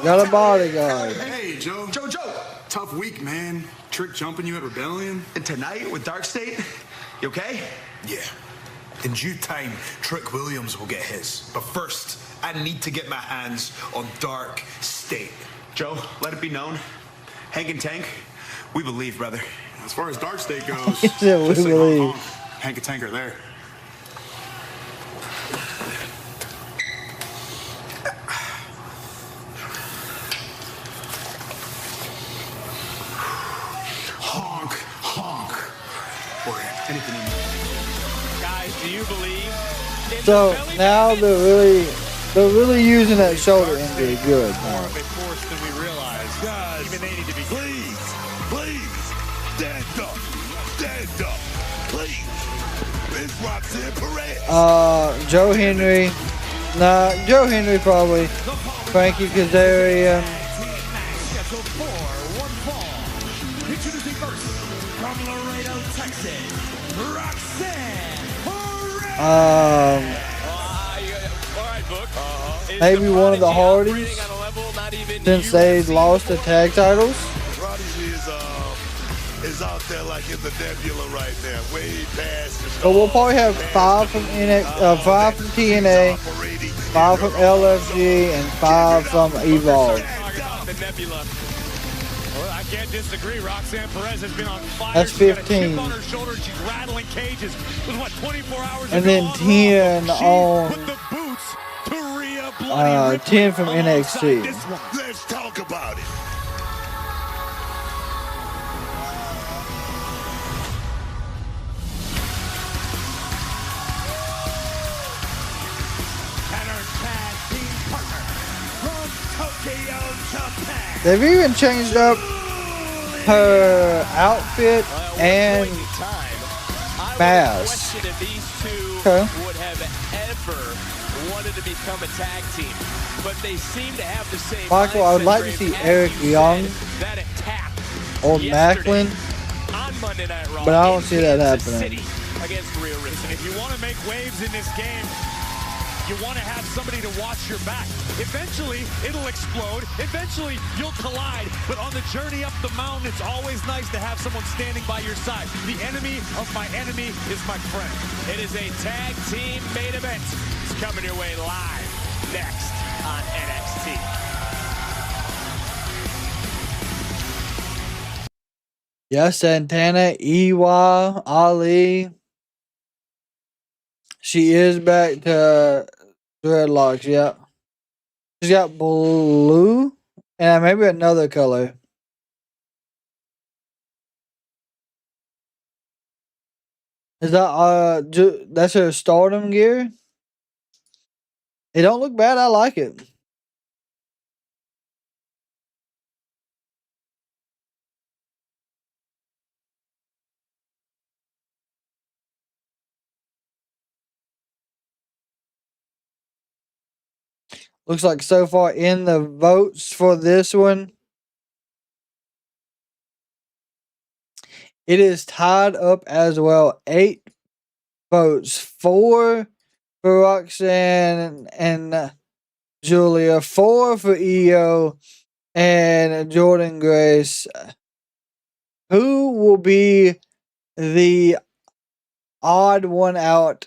Got a bodyguard. Hey, Joe. Joe. Tough week, man. Trick jumping you at Rebellion. And tonight with Dark State, you okay? Yeah. In due time, Trick Williams will get his. But first, I need to get my hands on Dark State. Joe, let it be known. Hank and Tank, we believe, brother. As far as Dark State goes, we believe. Hank and Tank are there. Honk. Or anything in there. Guys, do you believe? So now they're really using that shoulder injury good. More of a force than we realize. Guys, even they need to be. Please, stand up, please. It's Roxanne Perez. Joe Hendry. Nah, Joe Hendry probably. Frankie Kazarian. Scheduled for one fall. Introducing first, from Laredo, Texas, Roxanne Perez. Maybe one of the Hardys since they lost the tag titles. Prodigy is out there like in the nebula right now, way past the So we'll probably have 5 from TNA, 5 from LFG, and 5 from Evolve. The nebula. Well, I can't disagree. Roxanne Perez has been on fire. That's She's got a 15. chip on her shoulder. She's rattling cages. It was what, 24 hours And ago then 10 on put the boots to Rhea Bloody 10 from NXT. Let's talk about it. and her tag team partner from Tokyo, Japan. They've even changed up her outfit and mask. Question if these two Okay. would have ever wanted to become a tag team, but they seem to have the same. Michael, I would like to see Eric Young that attack or Macklin, on Monday Night Raw, but I don't see that Kansas happening. City against Rhea Ripley. If you want to make waves in this game, You want to have somebody to watch your back. Eventually, it'll explode. Eventually, you'll collide. But on the journey up the mountain, it's always nice to have someone standing by your side. The enemy of my enemy is my friend. It is a tag team main event. It's coming your way live next on NXT. Yeah, Santana, EY, Ali. She is back to dreadlocks, yeah. She's got blue and maybe another color. Is that that's her Stardom gear? It don't look bad. I like it. Looks like so far in the votes for this one, it is tied up as well. 8 votes. 4 for Roxanne and Giulia. 4 for IYO and Jordan Grace. Who will be the odd one out?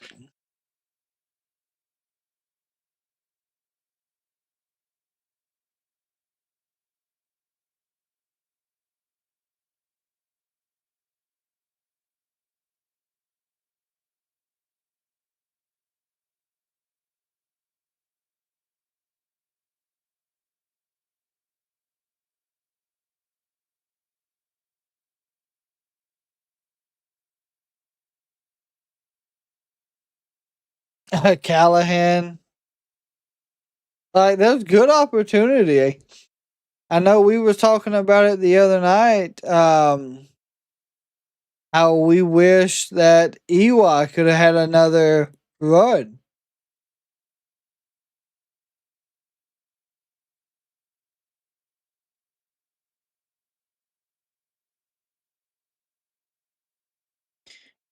Callahan. Like, there's good opportunity. I know we was talking about it the other night. How we wish that EY could have had another run.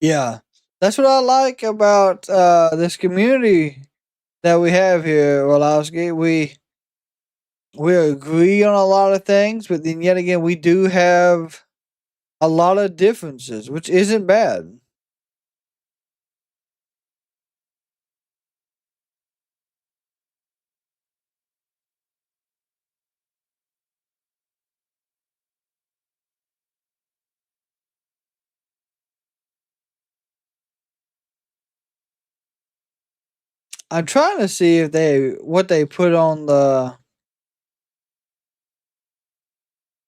Yeah, that's what I like about this community that we have here, Wolowski. We agree on a lot of things, but then yet again, we do have a lot of differences, which isn't bad. I'm trying to see if what they put on the.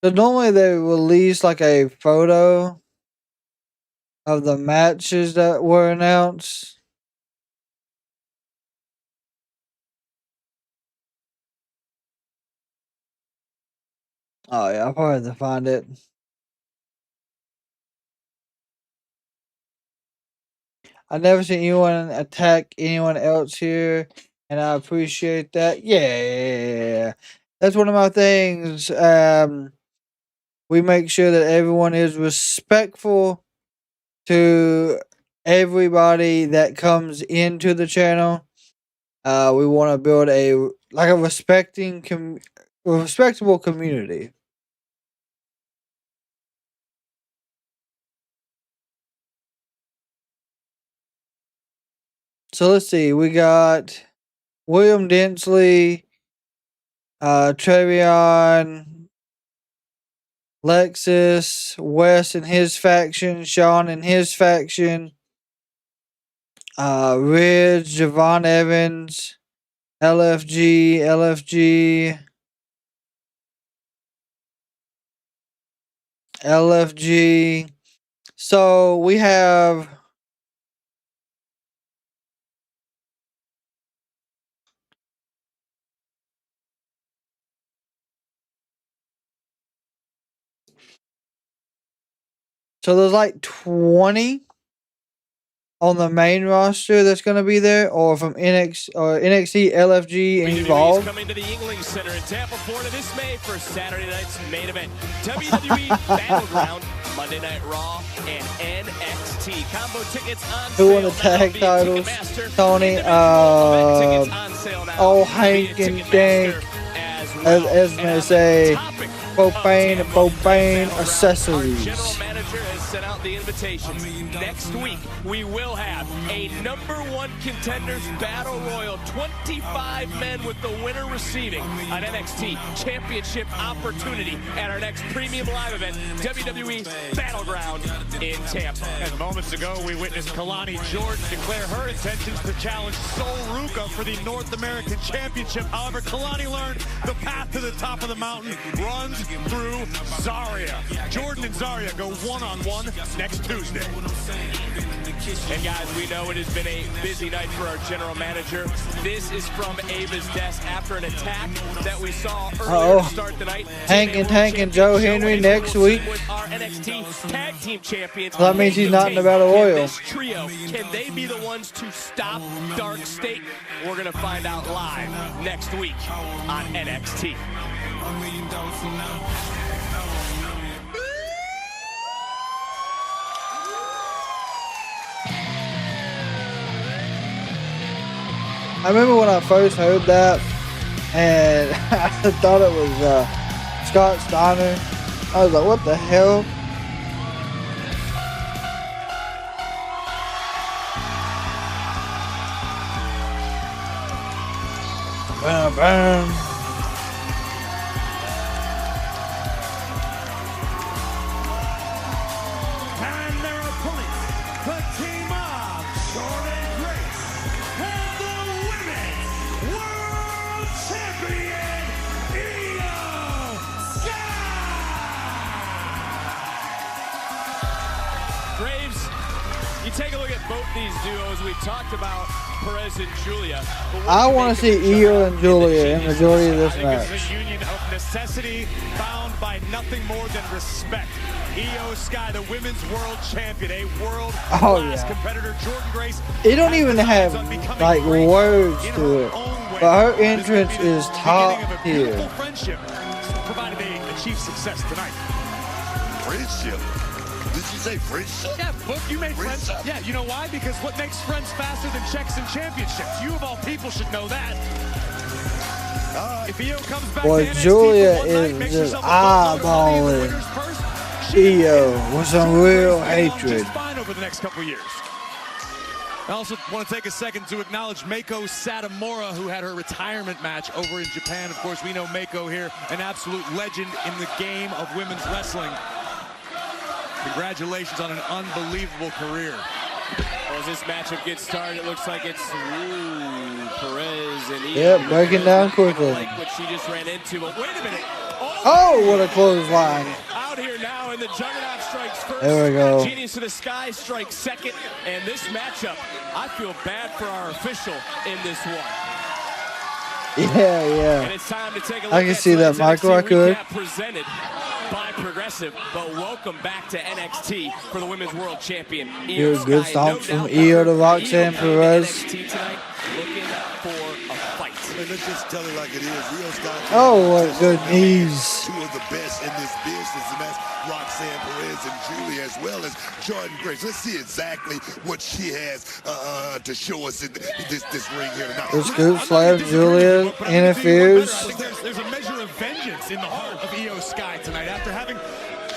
So normally they release like a photo of the matches that were announced. Oh yeah, I'll probably have to find it. I've never seen anyone attack anyone else here, and I appreciate that. Yeah, that's one of my things. We make sure that everyone is respectful to everybody that comes into the channel. We want to build a respectable community. So let's see. We got William Dinsley, Trevion, Lexis, Wes and his faction, Shawn and his faction, Ridge, Javon Evans, LFG, So we have there's like 20 on the main roster that's going to be there, or from NXT, LFG, and Evolve. Coming to the Yuengling Center in Tampa, Florida this May for Saturday night's main event. WWE Battleground Monday Night Raw, and NXT. Combo tickets on Who sale won the tag now via titles? Ticketmaster. Tony, Individual event tickets on sale now oh, via Hank and Dink, Ticketmaster as well. as may say, propane Our accessories. general manager has sent out the invitations. Next week, we will have a #1 contenders battle royal. 25 men with the winner receiving an NXT championship opportunity at our next premium live event, WWE Battleground in Tampa. And moments ago, we witnessed Kalani Jordan declare her intentions to challenge Sol Ruka for the North American Championship. However, Kalani learned the path to the top of the mountain runs through Zarya. Jordan and Zarya go one-on-one next Tuesday. And guys, we know it has been a busy night for our general manager. This is from Ava's desk after an attack that we saw earlier to start the night. Hank and Tank and Joe Hendry next week. With our NXT Tag Team Champions. That means he's not in the Battle Royal. This trio, can they be the ones to stop Dark State? We're going to find out live next week on NXT. I remember when I first heard that, and I thought it was Scott Steiner. I was like, what the hell? Bam, bam. And their opponents, the team of Jordan Grace and the Women's World Champion, IYO SKY! Graves, you take a look at both these duos. We talked about Perez and Giulia. I want to see IYO and Giulia in the majority of this match. It's a union of necessity bound by nothing more than respect. IYO SKY, the women's world champion, a world-class competitor. Jordan Grace. It don't even have like words to it, but her entrance is top tier. Friendship provided they achieved success tonight. Friendship? Did you say friendship? Yeah, Book, you made friends. Yeah, you know why? Because what makes friends faster than checks and championships? You of all people should know that. If IYO comes back Boy, to NXT Giulia for one night, is makes just herself a eyeballing IYO with some real hatred. fine over the next couple of years. I also want to take a second to acknowledge Meiko Satomura, who had her retirement match over in Japan. Of course, we know Meiko here, an absolute legend in the game of women's wrestling. Congratulations on an unbelievable career. Well, as this matchup gets started, it looks like it's Perez and IYO. Yep, breaking down quickly. Like what she just ran into, but wait a minute. Oh, what a clothesline. Out here now, and the Juggernaut strikes first. There we go. Genius of the Sky strikes second. And this matchup, I feel bad for our official in this one. Yeah. And it's time to take a look I can at see that, tonight's Michael. I NXT could. recap presented by Progressive. But welcome back to NXT for the Women's World Champion. Here's good stomps from IYO to Roxanne Perez. NXT tonight, looking for a fight. And let's just tell it like it is. IYO SKY. Oh, what good knees. Two of the best in this business, and that's Roxanne Perez and Giulia, as well as Jordan Grace. Let's see exactly what she has to show us in this ring here tonight. The scoop slam, Giulia interferes. There's a measure of vengeance in the heart of IYO SKY tonight after having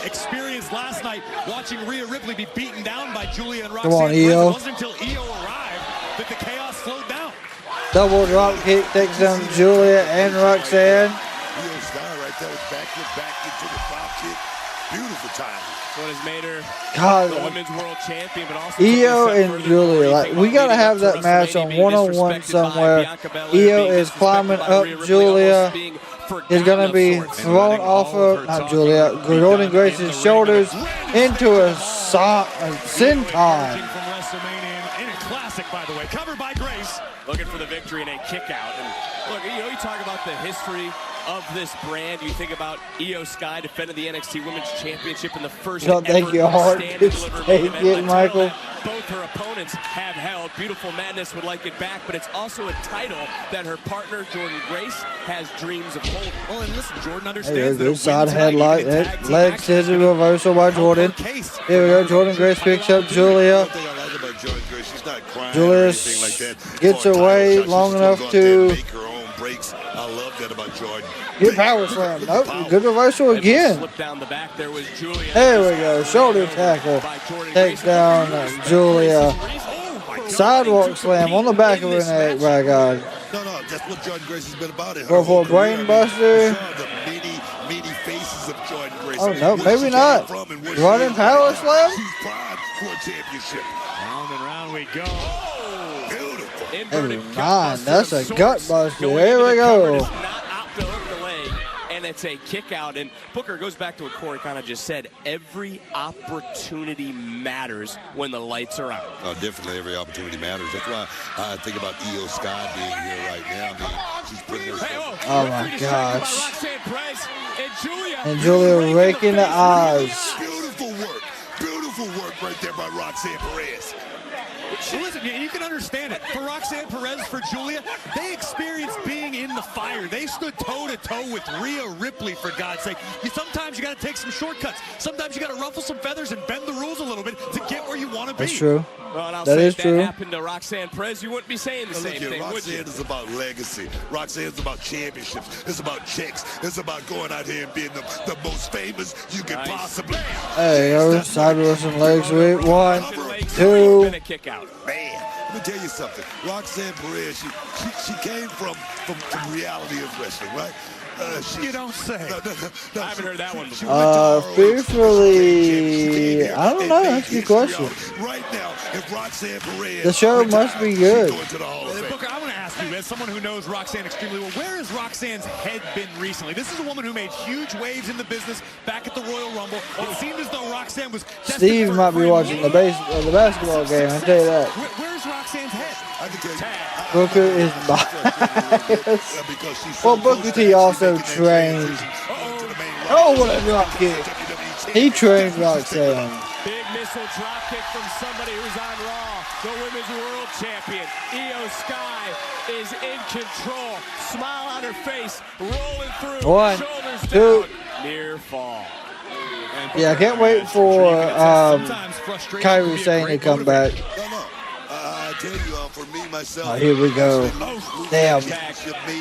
experienced last night watching Rhea Ripley be beaten down by Giulia and Roxanne. Come on, Perez. IYO. It wasn't until IYO arrived that the chaos slowed down. Double drop kick takes down Giulia and Roxanne. IYO SKY right there with back into the drop kick. Beautiful timing. What has made her God. the women's world champion, but also IYO and Giulia, like we gotta have that match on one-on-one somewhere. IYO is climbing up Giulia. Is gonna be thrown off of not Giulia, Jordan Grace's shoulders into a senton. From WrestleMania in a classic, by the way, covered by Grace. looking for the victory and a kick out. And look, you talk about the history of this brand. You think about IYO SKY defending the NXT Women's Championship in the first Don't think ever your heart stand to and deliver take main event, it, a title Michael. that both her opponents have held. Beautiful Madness would like it back, but it's also a title that her partner Jordan Grace has dreams of holding. Well, and listen, Jordan Hey, understands that good a side win tonight, headlock. even in tag team Leg action, scissor reversal by Jordan. case. Here we go. Jordan Grace picks up Giulia. One thing I like about Jordan Grace, she's not crying or Giulia anything like that. gets For a title away shot, she's long just gonna enough go out there and to make her own breaks. I love that about Jordan. get power slam. Nope. Good reversal again. Slip down the back. There was Giulia. There we go. Shoulder tackle. Takes down Giulia. Sidewalk slam on the back of her neck. By God. No, that's what Jordan Grace has been about. Go for a brain buster. The many faces of Jordan Grace. Oh, no, Where maybe she not. came from and where Running she is power right now. slam? She's primed for a championship. Round and round we go. Beautiful. Never mind. That's a gut buster. Here we go. And it's a kick out. And Booker goes back to what Corey kind of just said. Every opportunity matters when the lights are out. Oh, definitely every opportunity matters. That's why I think about IYO SKY being here right now. I mean, she's putting herself. Oh my gosh. Roxanne Perez and Giulia. And Giulia raking the eyes. Beautiful work right there by Roxanne Perez. Listen, you can understand it. For Roxanne Perez, for Giulia, they experienced being in the fire. They stood toe-to-toe with Rhea Ripley, for God's sake. Sometimes you got to take some shortcuts. Sometimes you got to ruffle some feathers and bend the rules a little bit to get where you want to be. That's true. Well, and I'll That say is if true. that happened to Roxanne Perez, you wouldn't be saying the same thing, would you? Roxanne is about legacy. Roxanne is about championships. It's about checks. It's about going out here and being the most famous you can possibly be. There you go. Sideways and leg sweep. 1, 2. Kick out. Man, let me tell you something. Roxanne Perez, she came from reality of wrestling, right? You don't say. No, I haven't heard that one before. Fearfully. I don't know. That's a good question. Right now, if Roxanne Perez. The show must be good. Booker, I want to ask you, as someone who knows Roxanne extremely well, where has Roxanne's head been recently? This is a woman who made huge waves in the business back at the Royal Rumble. It seemed as though Roxanne was Steve might be watching the basketball game. I tell you that. Where's Roxanne's head? I can tell you. Booker is biased. Well, Booker T also trained. Oh, what a drop kick. He trained Roxanne. Big missile drop kick from somebody who's on Raw. The Women's World Champion. IYO SKY is in control. Smile on her face. Rolling through. 1, Shoulders 2. down. Near fall. Yeah, I can't wait for Kyrie Sane to come back. I tell you, for me, myself. Oh, here we go. Damn.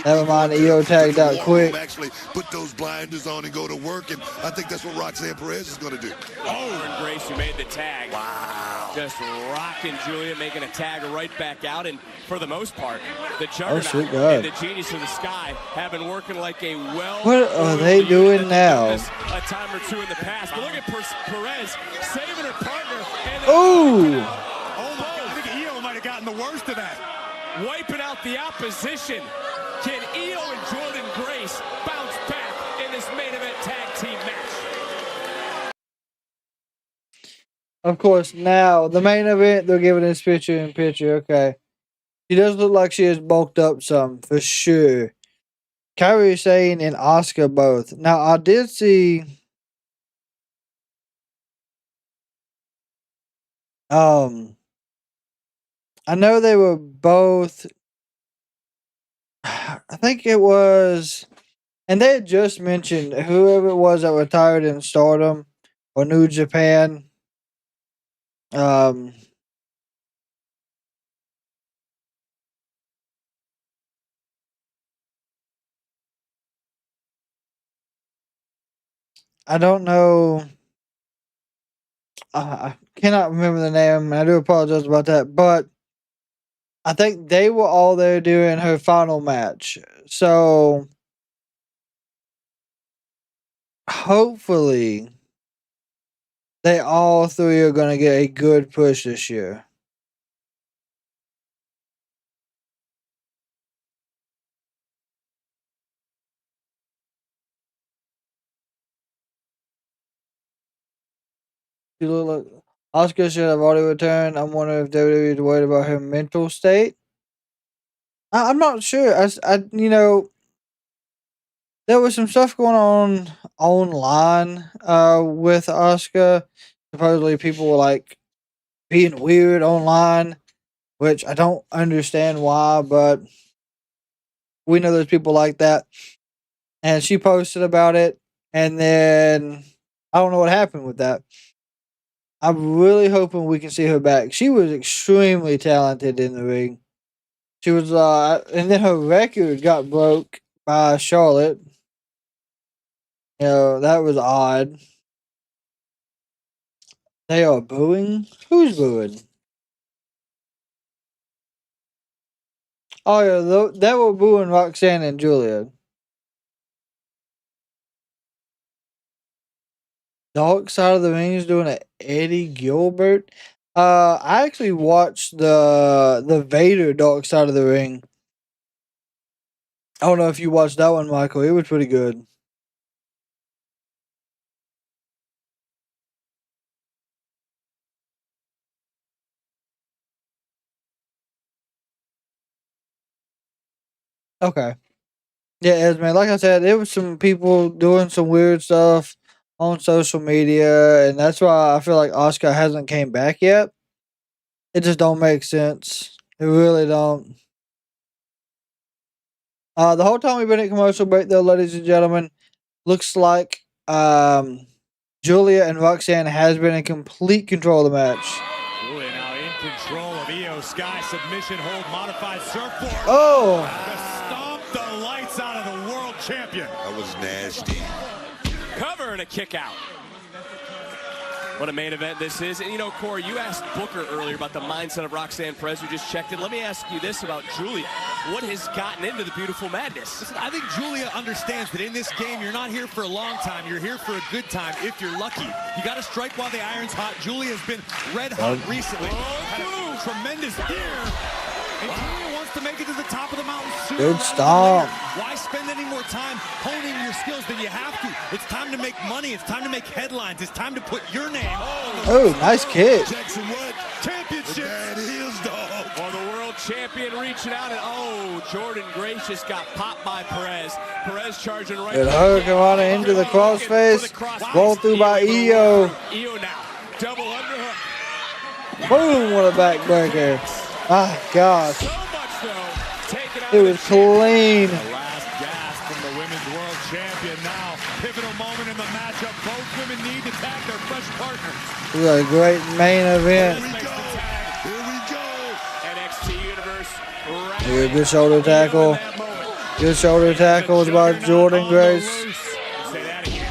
Never mind, EO tagged out quick. Actually put those blinders on and go to work, and I think that's what Roxanne Perez is going to do. And Grace, who made the tag. Wow. Just rocking Giulia, making a tag right back out. And for the most part, the Juggernaut sweet God. and the Genius of the Sky have been working like a What are they doing now? a time or two in the past. But look at Perez saving her partner. And Ooh. I think IYO might have gotten the worst of that. Wiping out the opposition. Can IYO and Jordan Grace bounce back in this main event tag team match? Of course, now the main event, they're giving us picture in picture. Okay. She does look like she has bulked up some, for sure. Kyrie Sane and Asuka both. Now, I did see. I know they were both. I think it was. And they had just mentioned whoever it was that retired in Stardom or New Japan. I don't know. I cannot remember the name. I do apologize about that. But I think they were all there doing her final match. So hopefully they all three are going to get a good push this year. You look like Asuka should have already returned. I'm wondering if WWE is worried about her mental state. I'm not sure. there was some stuff going on online with Asuka. Supposedly people were like being weird online, which I don't understand why, but we know there's people like that. And she posted about it, and then I don't know what happened with that. I'm really hoping we can see her back. She was extremely talented in the ring. She was, and then her record got broke by Charlotte. You know, that was odd. They are booing? Who's booing? Oh, yeah, they were booing Roxanne and Giulia. Dark Side of the Ring is doing an Eddie Gilbert. I actually watched the Vader Dark Side of the Ring. I don't know if you watched that one, Michael. It was pretty good. Okay. Yeah, Esme, like I said, there was some people doing some weird stuff on social media, and that's why I feel like Oscar hasn't came back yet. It just don't make sense. It really don't. The whole time we've been at commercial break, though, ladies and gentlemen, looks like Giulia and Roxanne has been in complete control of the match. Giulia now in control of IYO SKY. Submission hold, modified surfboard. Oh! To stomp the lights out of the world champion. That was nasty. Cover and a kick out. What a main event this is. And you know, Corey, you asked Booker earlier about the mindset of Roxanne Perez, who just checked in. Let me ask you this about Giulia. What has gotten into the beautiful madness? Listen, I think Giulia understands that in this game, you're not here for a long time. You're here for a good time if you're lucky. You got to strike while the iron's hot. Giulia has been red hot recently. Had a tremendous year. And Giulia wants to make it to the top of the mountain sooner. Good stomp. Why spend any more time honing your skills than you have to? It's time to make money. It's time to make headlines. It's time to put your name on the Oh, nice kick. Jackson, what? championship. Bad heels, dog. Well, the world champion reaching out, and Jordan Grace just got popped by Perez. Perez charging right. Good hurricanrana into the crossface. Roll through by IYO. IYO now. Double underhook. Boom, what a backbreaker. Ah, gosh. So much, though. Taken out It was clean. The last gasp from the women's world champion now. Pivotal moment in the matchup. Both women need to tag their fresh partners. This is a great main event. Here we go. NXT Universe. Here, good shoulder tackle. Good shoulder tackles by Jordan Grace. Say that again.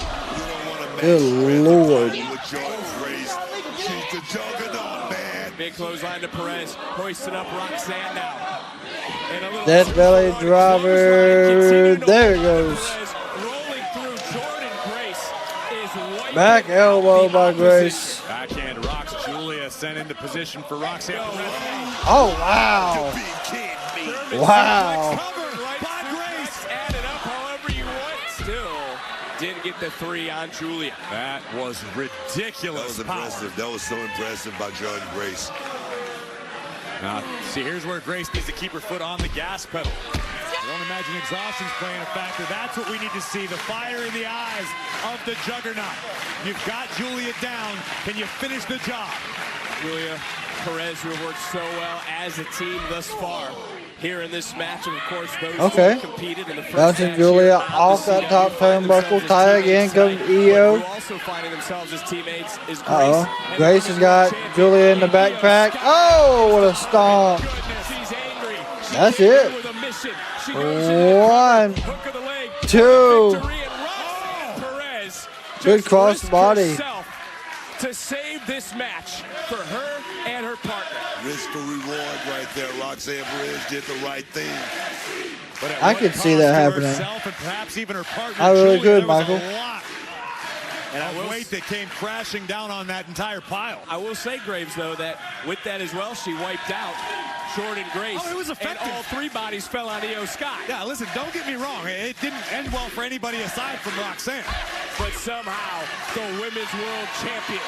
Good Lord. With Jordan Grace. She's the juggernaut, man. Big clothesline to Perez. Hoisting up Roxanne now. And a little Death belly driver. There it goes. rolling through. Jordan Grace is wiping Back elbow the by opposition. Grace. Backhand rocks. Giulia sent into position for Roxanne Perez. Oh, wow. Wow. Covered right by Grace. Add it up however you want. Still didn't get the 3 on Giulia. That was ridiculous. That was impressive. That was so impressive by Jordan Grace. Now, see, here's where Grace needs to keep her foot on the gas pedal. I don't imagine exhaustion's playing a factor. That's what we need to see, the fire in the eyes of the juggernaut. You've got Giulia down. Can you finish the job? Giulia, Perez, who have worked so well as a team thus far here in this match. And of course, those Okay. who competed in the first Bouncing match Giulia here off that top finding turnbuckle. themselves as Tag in teammates comes tonight. IYO. Who also finding themselves as teammates is Grace. Uh-oh. Grace has got Giulia in the backpack. Oh, what a stomp. She's angry. She's That's angry it. with a mission. She goes in there, 1, hook of the leg, 2. victory, and Roxanne Perez Good just cross risked body. herself to save this match for her and her partner. Risk for reward right there. Roxanne Perez did the right thing. But at I what could see cost that to happening. herself and perhaps even her partner, I really Giulia? could, There was Michael. a lot of weight that came crashing down on that entire pile. I will say, Graves, though, that with that as well, she wiped out Jordan Grace. Oh, it was effective. And all 3 bodies fell on IYO SKY. Yeah, listen, don't get me wrong. It didn't end well for anybody aside from Roxanne. But somehow, the women's world champion.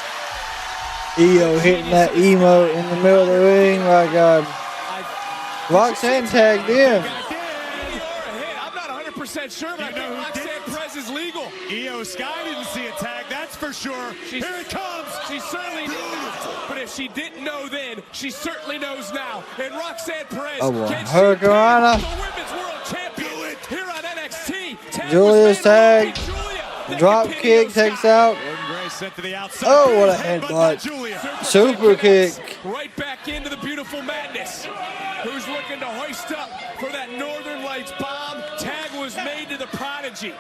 IYO hitting that emote in the middle of the ring. My God. Roxanne tagged in. I'm not 100% sure, but I think Roxanne Perez is legal. IYO SKY didn't see a tag, that's for sure. Here it comes. She certainly knew. But if she didn't know then, she certainly knows now. And Roxanne Perez gets the Women's World Champion here on NXT. Giulia's tag. Drop kick takes out. Oh, what a headbutt. Super kick. Right back into the beautiful madness. Who's looking to hoist up for that Northern Lights bomb? Tag was made to the Prodigy.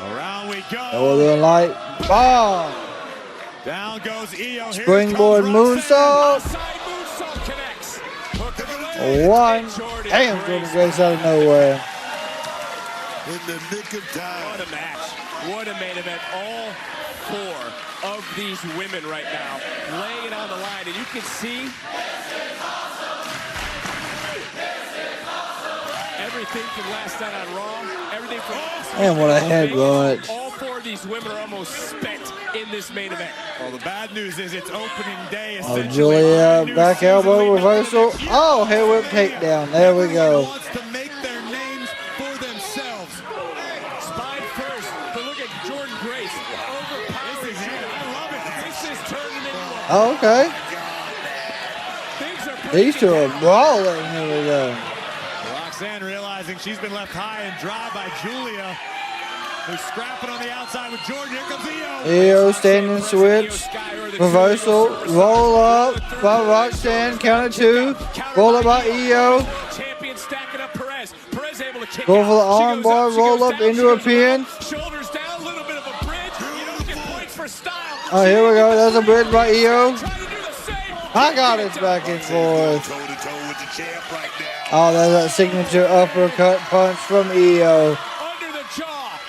Around we go. Northern Light bomb. Down goes IYO. Springboard moonsault. One. Damn, Jordan Grace out of nowhere. In the nick of time. What a match. What a main event. All four of these women right now laying it on the line. And you can see everything from last night on Raw. Everything from last night. Man, what a headbutt. All four of these women are almost spent in this main event. Well, the bad news is it's opening day. Oh, Giulia, back elbow reversal. Oh, head whip takedown. There we go. To make their names for themselves. Spine first, but look at Jordan Grace. Overpowering. I love it. This is turning into a... Oh, okay. These two are brawling. Here we go. Roxanne realizing she's been left high and dry by Giulia, who's scrapping on the outside with Jordan. Here comes IYO. IYO standing switch. Reversal. Roll up by Roxanne. Counter two. Roll up by IYO. Champion stacking up Perez. Perez able to kick Go for the out. arm bar. Roll up into a pin. Shoulders down. A little bit of a bridge. You don't get points for style. Oh, here we go. That's a bridge by IYO. I got it back and forth. Oh, there's that signature uppercut punch from IYO. Under the jaw.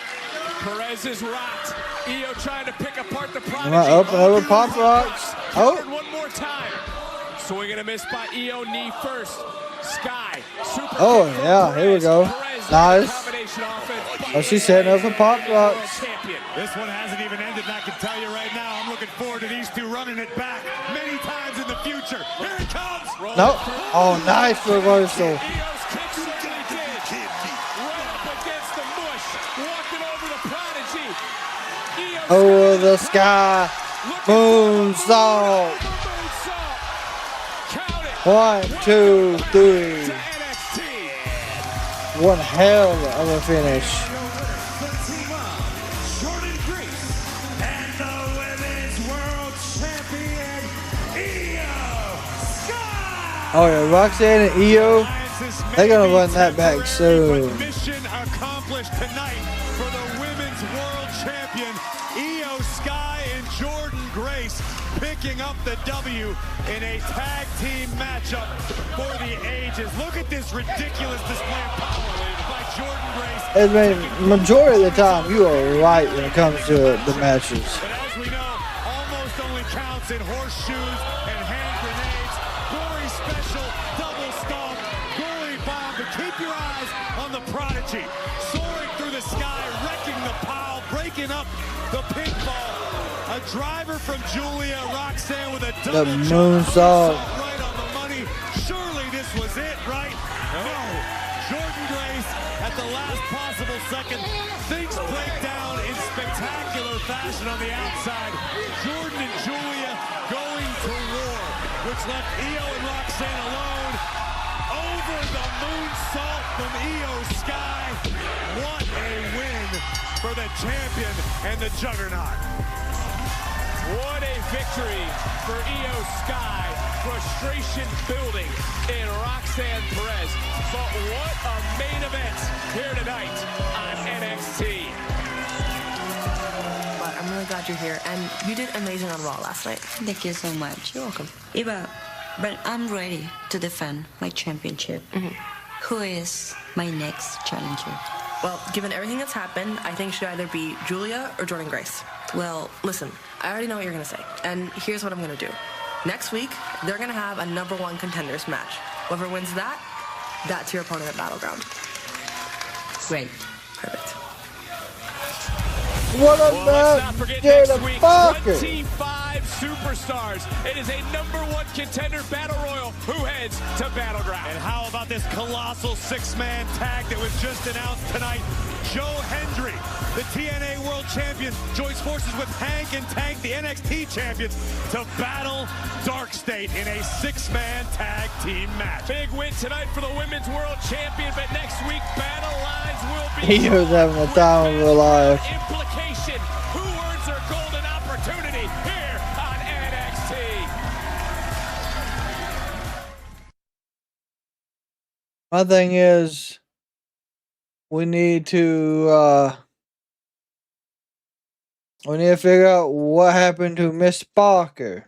Perez is rocked. IYO trying to pick apart the Prodigy. Up and over pop rocks. Oh. One more time. Swing and a miss by IYO. Knee first. Sky. Super Oh, yeah. Here we go. Nice. Oh, she's setting up for pop rocks. This one hasn't even ended, and I can tell you right now, I'm looking forward to these two running it back many times in the future. Here it comes. Nope. Oh, nice reversal. Over the sky. Moonsault. 1, 2, 3. One hell of a finish. Oh yeah, Roxanne and IYO, they're gonna run that back soon. Mission accomplished tonight for the women's world champion IYO SKY and Jordan Grace picking up the W in a tag team matchup for the ages. Look at this ridiculous display of power by Jordan Grace. I mean, majority of the time you are right when it comes to the matches. But as we know, almost only counts in horseshoes and hand grenades. Gory special, double stomp, gory bomb. But keep your eyes on the Prodigy. Soaring through the sky, wrecking the pile, breaking up the pinfall. A driver from Giulia, Roxanne with a double moonsault. Right on the money. Surely this was it, right? No. Jordan Grace at the last possible second. Things break down in spectacular fashion on the outside. Jordan and Giulia going to war, which left IYO and Roxanne alone. Over the moonsault from IYO SKY. What a win for the champion and the juggernaut. What a victory for IYO SKY. Frustration building in Roxanne Perez. But what a main event here tonight on NXT. But I'm really glad you're here. And you did amazing on Raw last night. Thank you so much. You're welcome. Eva, but I'm ready to defend my championship. Who is my next challenger? Well, given everything that's happened, I think it should either be Giulia or Jordan Grace. Well, listen, I already know what you're going to say. And here's what I'm going to do. Next week, they're going to have a #1 contenders match. Whoever wins that, that's your opponent at Battleground. Great. Perfect. What a Well, let's not forget next week, 25 superstars. It is a #1 contender battle royal. Who heads to Battleground? And how about this colossal six-man tag that was just announced tonight? Joe Hendry, the TNA World Champion, joins forces with Hank and Tank, the NXT champions, to battle Dark State in a six-man tag team match. Big win tonight for the Women's World Champion, but next week battle lines will be He was having a time of her life. implication. Who earns their golden opportunity here on NXT? My thing is, we need to figure out what happened to Miss Parker.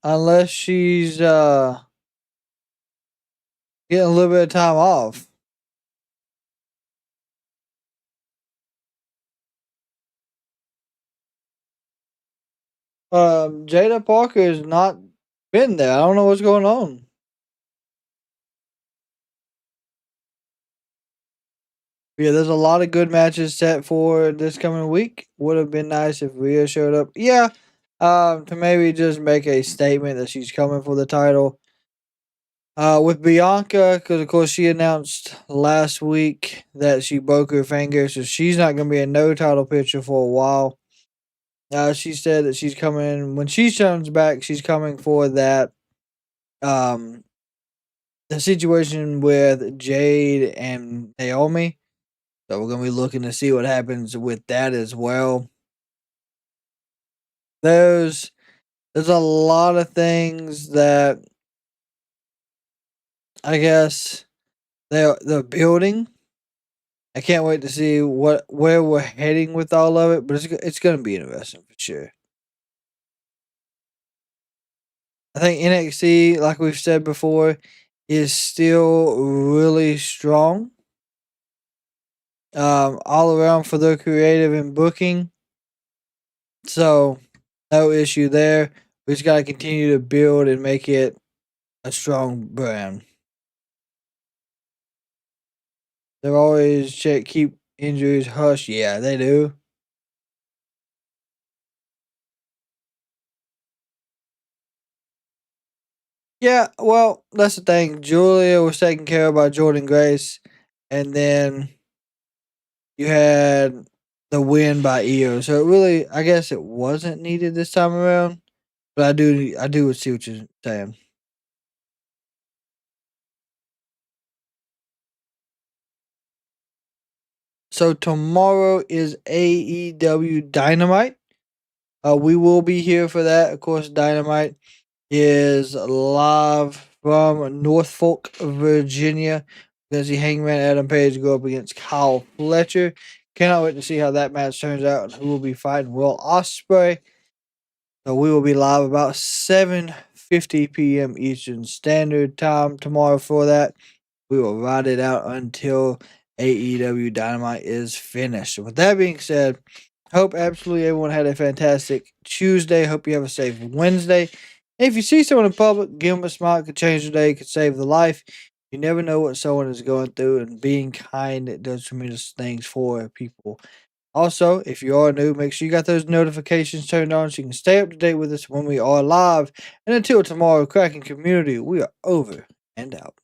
Unless she's getting a little bit of time off. Jada Parker has not been there. I don't know what's going on. Yeah, there's a lot of good matches set for this coming week. Would have been nice if Rhea showed up. Yeah, to maybe just make a statement that she's coming for the title. With Bianca, because of course she announced last week that she broke her finger, so she's not going to be in no title picture for a while. She said that she's coming, when she comes back, she's coming for that, the situation with Jade and Naomi. So we're going to be looking to see what happens with that as well. There's a lot of things that I guess they're building. I can't wait to see where we're heading with all of it, but it's going to be interesting for sure. I think NXT, like we've said before, is still really strong. All around for their creative and booking. So, no issue there. We just got to continue to build and make it a strong brand. They've always keep injuries hush. Yeah, they do. Yeah, well, that's the thing. Giulia was taken care of by Jordynne Grace, and then you had the win by IYO. So it really, I guess it wasn't needed this time around. But I do see what you're saying. So tomorrow is AEW Dynamite. We will be here for that. Of course, Dynamite is live from Norfolk, Virginia. We're going to see Hangman Adam Page go up against Kyle Fletcher. Cannot wait to see how that match turns out and who will be fighting Will Ospreay. So we will be live about 7:50 p.m. Eastern Standard Time tomorrow for that. We will ride it out until AEW Dynamite is finished. With that being said, hope absolutely everyone had a fantastic Tuesday. Hope you have a safe Wednesday. And if you see someone in public, give them a smile. It could change the day. It could save the life. You never know what someone is going through, and being kind, it does tremendous things for people. Also, if you are new, make sure you got those notifications turned on so you can stay up to date with us when we are live. And until tomorrow, Kraken Community, we are over and out.